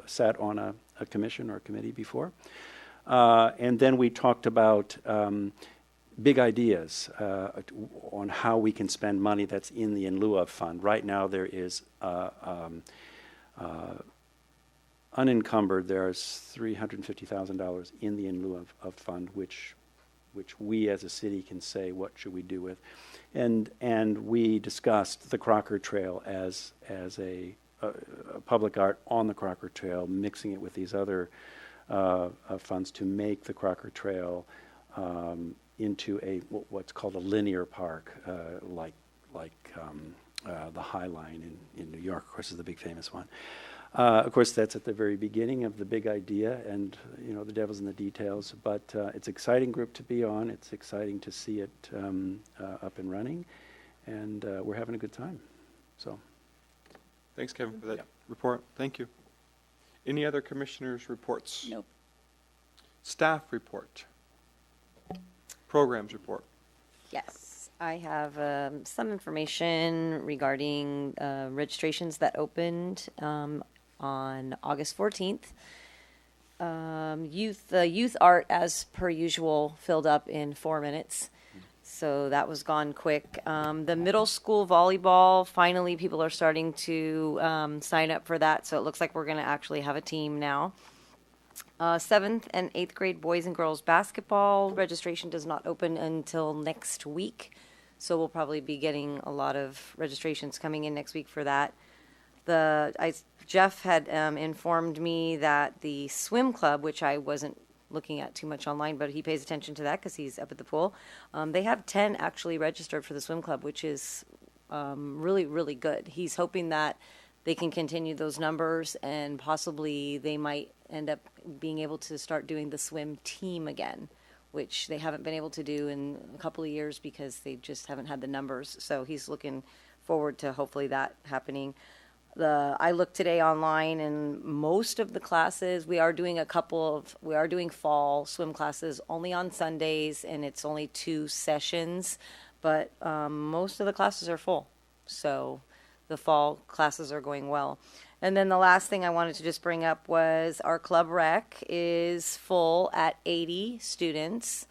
sat on a commission or a committee before, and then we talked about big ideas on how we can spend money that's in the in lieu of fund. Right now there is unencumbered, there's $350,000 in the in lieu of fund, which we as a city can say, what should we do with? And we discussed the Crocker Trail as a public art on the Crocker Trail, mixing it with these other funds to make the Crocker Trail into what's called a linear park, like the High Line in New York, of course, is the big famous one. Of course, that's at the very beginning of the big idea, and the devil's in the details. But it's an exciting group to be on. It's exciting to see it up and running, and we're having a good time. So, Thanks, Kevin, for that report. Thank you. Any other commissioners' reports? Nope. Staff report. Programs report. Yes, I have some information regarding registrations that opened on August 14th. Youth art, as per usual, filled up in 4 minutes. So that was gone quick. The middle school volleyball, finally people are starting to sign up for that. So it looks like we're going to actually have a team now. 7th and 8th grade boys and girls basketball registration does not open until next week. So we'll probably be getting a lot of registrations coming in next week for that. Jeff had informed me that the swim club, which I wasn't looking at too much online, but he pays attention to that because he's up at the pool. They have 10 actually registered for the swim club, which is really, really good. He's hoping that they can continue those numbers, and possibly they might end up being able to start doing the swim team again, which they haven't been able to do in a couple of years because they just haven't had the numbers. So he's looking forward to hopefully that happening. I looked today online, and most of the classes, we are doing fall swim classes only on Sundays, and it's only 2 sessions, but most of the classes are full. So the fall classes are going well. And then the last thing I wanted to just bring up was our club rec is full at 80 students,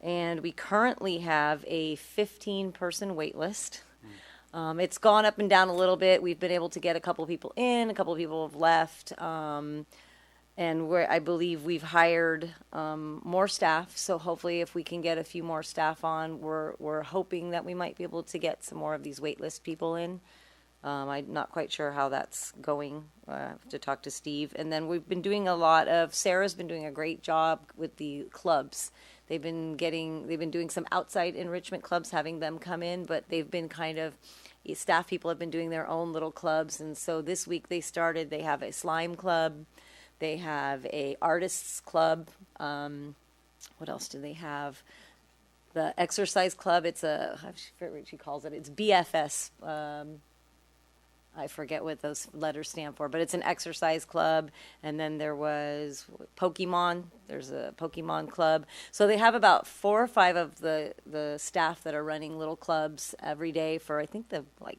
and we currently have a 15-person wait list. It's gone up and down a little bit. We've been able to get a couple of people in, a couple of people have left, and I believe we've hired more staff. So hopefully, if we can get a few more staff on, we're hoping that we might be able to get some more of these wait list people in. I'm not quite sure how that's going. I have to talk to Steve. And then we've been doing a lot of, Sarah's been doing a great job with the clubs. They've been doing some outside enrichment clubs, having them come in, but they've been staff people have been doing their own little clubs. And so this week they have a slime club. They have a artists club. What else do they have? The exercise club. It's I forget what she calls it. It's BFS. I forget what those letters stand for, but it's an exercise club. And then there was Pokemon. There's a Pokemon club. So they have about 4 or 5 of the staff that are running little clubs every day for, I think,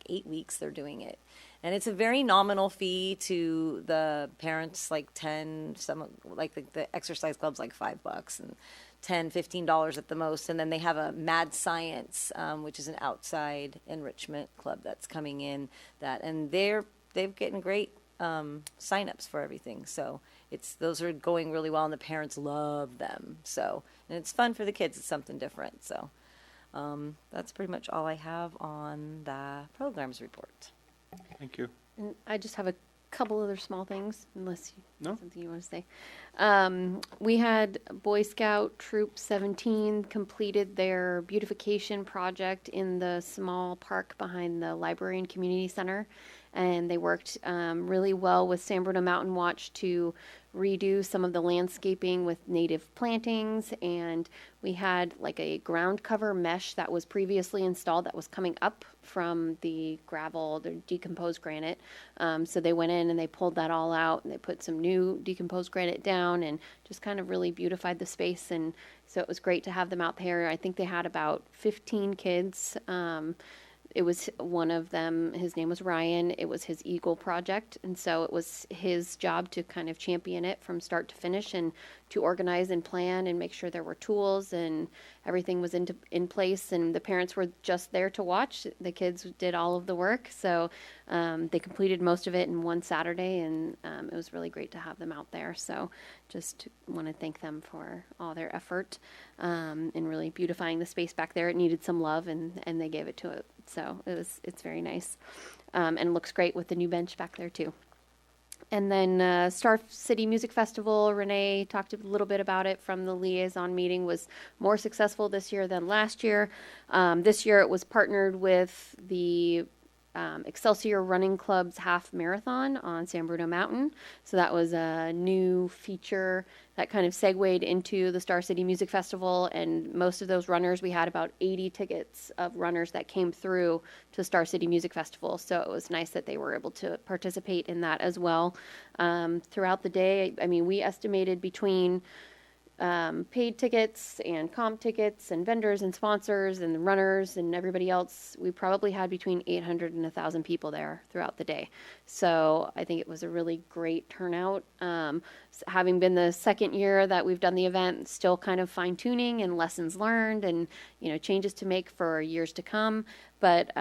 8 weeks they're doing it. And it's a very nominal fee to the parents, like the exercise club's like $5 and $10-15 at the most. And then they have a Mad Science, which is an outside enrichment club that's coming in, and they're getting great signups for everything. So those are going really well, and the parents love them. So, and it's fun for the kids. It's something different. So that's pretty much all I have on the programs report. Thank you. And I just have a couple other small things, unless you No. have something you want to say. We had Boy Scout Troop 17 completed their beautification project in the small park behind the library and community center. And they worked really well with San Bruno Mountain Watch to redo some of the landscaping with native plantings. And we had like a ground cover mesh that was previously installed that was coming up from the gravel, the decomposed granite. So they went in and they pulled that all out, and they put some new decomposed granite down and just kind of really beautified the space. And so it was great to have them out there. I think they had about 15 kids. It was one of them, his name was Ryan. It was his Eagle project. And so it was his job to kind of champion it from start to finish and to organize and plan and make sure there were tools and everything was in place. And the parents were just there to watch. The kids did all of the work. So they completed most of it in one Saturday, and it was really great to have them out there. So just want to thank them for all their effort in really beautifying the space back there. It needed some love, and they gave it to it. So it's very nice, and looks great with the new bench back there too. And then Star City Music Festival, Renee talked a little bit about it from the liaison meeting, was more successful this year than last year. This year it was partnered with the Excelsior Running Club's half marathon on San Bruno Mountain. So that was a new feature that kind of segued into the Star City Music Festival. And most of those runners, we had about 80 tickets of runners that came through to Star City Music Festival. So it was nice that they were able to participate in that as well. Throughout the day, I mean, we estimated between paid tickets and comp tickets and vendors and sponsors and runners and everybody else, we probably had between 800 and 1,000 people there throughout the day. So I think it was a really great turnout. Having been the second year that we've done the event, still kind of fine tuning and lessons learned and, changes to make for years to come. But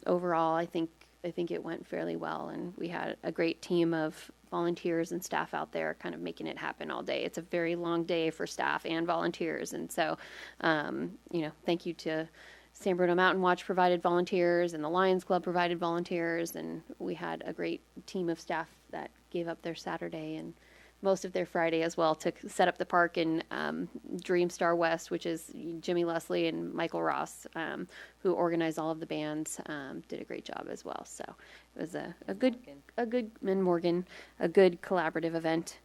overall, I think it went fairly well, and we had a great team of volunteers and staff out there kind of making it happen all day. It's a very long day for staff and volunteers. And so, thank you to San Bruno Mountain Watch provided volunteers, and the Lions Club provided volunteers. And we had a great team of staff that gave up their Saturday and most of their Friday as well to set up the park. And Dream Star West, which is Jimmy Leslie and Michael Ross, who organized all of the bands, did a great job as well. So it was a good collaborative event.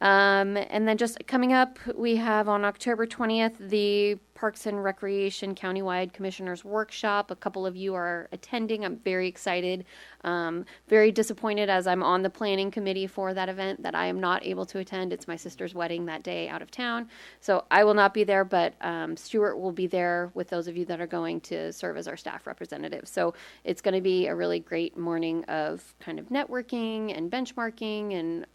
And then just coming up, we have on October 20th, the Parks and Recreation Countywide Commissioners Workshop. A couple of you are attending. I'm very excited. Very disappointed as I'm on the planning committee for that event that I am not able to attend. It's my sister's wedding that day out of town. So I will not be there, but Stuart will be there with those of you that are going to serve as our staff representative. So it's going to be a really great morning of kind of networking and benchmarking and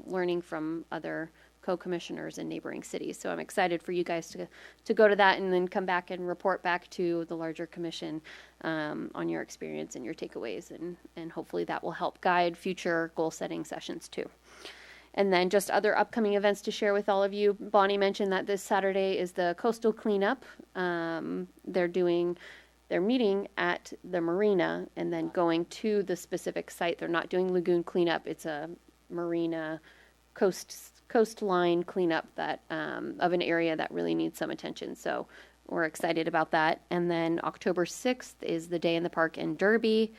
learning from other co-commissioners in neighboring cities. So I'm excited for you guys to go to that and then come back and report back to the larger commission on your experience and your takeaways, and hopefully that will help guide future goal setting sessions too. And then just other upcoming events to share with all of you. Bonnie mentioned that this Saturday is the coastal cleanup. They're doing they're meeting at the marina and then going to the specific site. They're not doing lagoon cleanup. It's a marina coastline cleanup that of an area that really needs some attention. So we're excited about that. And then October 6th is the Day in the Park in Derby.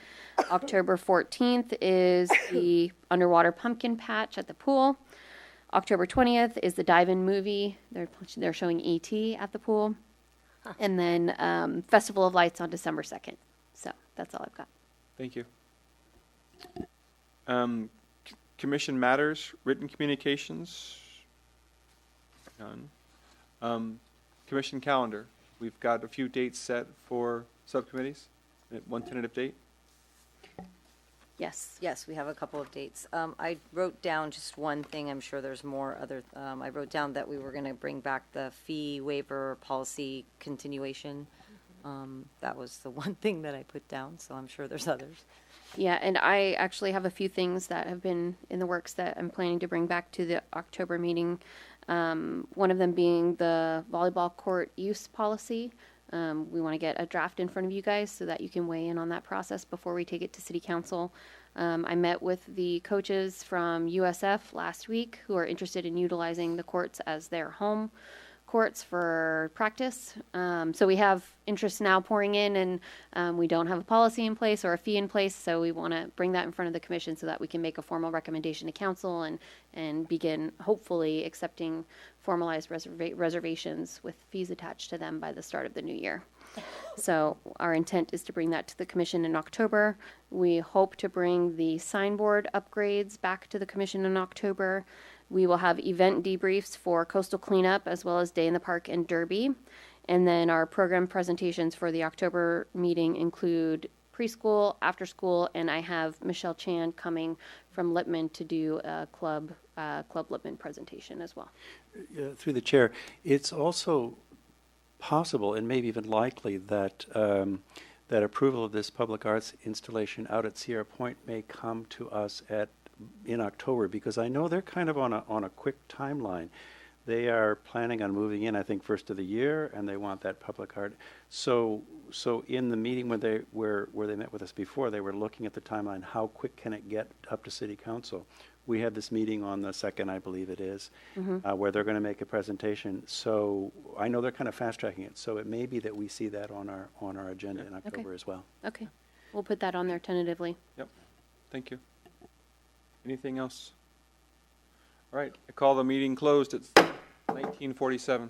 October 14th is the underwater pumpkin patch at the pool. October 20th is the dive-in movie. They're showing E.T. at the pool. And then Festival of Lights on December 2nd. So that's all I've got. Thank you. Commission matters, written communications? None. Commission calendar. We've got a few dates set for subcommittees. One tentative date. Yes, we have a couple of dates. I wrote down just one thing. I'm sure there's more other. I wrote down that we were going to bring back the fee waiver policy continuation. That was the one thing that I put down, so I'm sure there's others. Yeah, and I actually have a few things that have been in the works that I'm planning to bring back to the October meeting. One of them being the volleyball court use policy. We want to get a draft in front of you guys so that you can weigh in on that process before we take it to City Council. I met with the coaches from USF last week who are interested in utilizing the courts as their home courts for practice. So we have interest now pouring in, and we don't have a policy in place or a fee in place, so we want to bring that in front of the commission so that we can make a formal recommendation to council and begin hopefully accepting formalized reservations with fees attached to them by the start of the new year. So our intent is to bring that to the commission in October. We hope to bring the signboard upgrades back to the commission in October. We will have event debriefs for coastal cleanup as well as Day in the Park and Derby. And then our program presentations for the October meeting include preschool, after school, and I have Michelle Chan coming from Lippman to do a Club Lippman presentation as well. Through the chair, it's also possible and maybe even likely that that approval of this public arts installation out at Sierra Point may come to us in October, because I know they're kind of on a quick timeline. They are planning on moving in, I think, first of the year, and they want that public art. So in the meeting where they met with us before, they were looking at the timeline. How quick can it get up to City Council? We have this meeting on the 2nd, I believe it is, where they're going to make a presentation. So I know they're kind of fast tracking it. So it may be that we see that on our agenda in October as well. Okay, we'll put that on there tentatively. Yep. Thank you. Anything else? All right. I call the meeting closed at 19:47.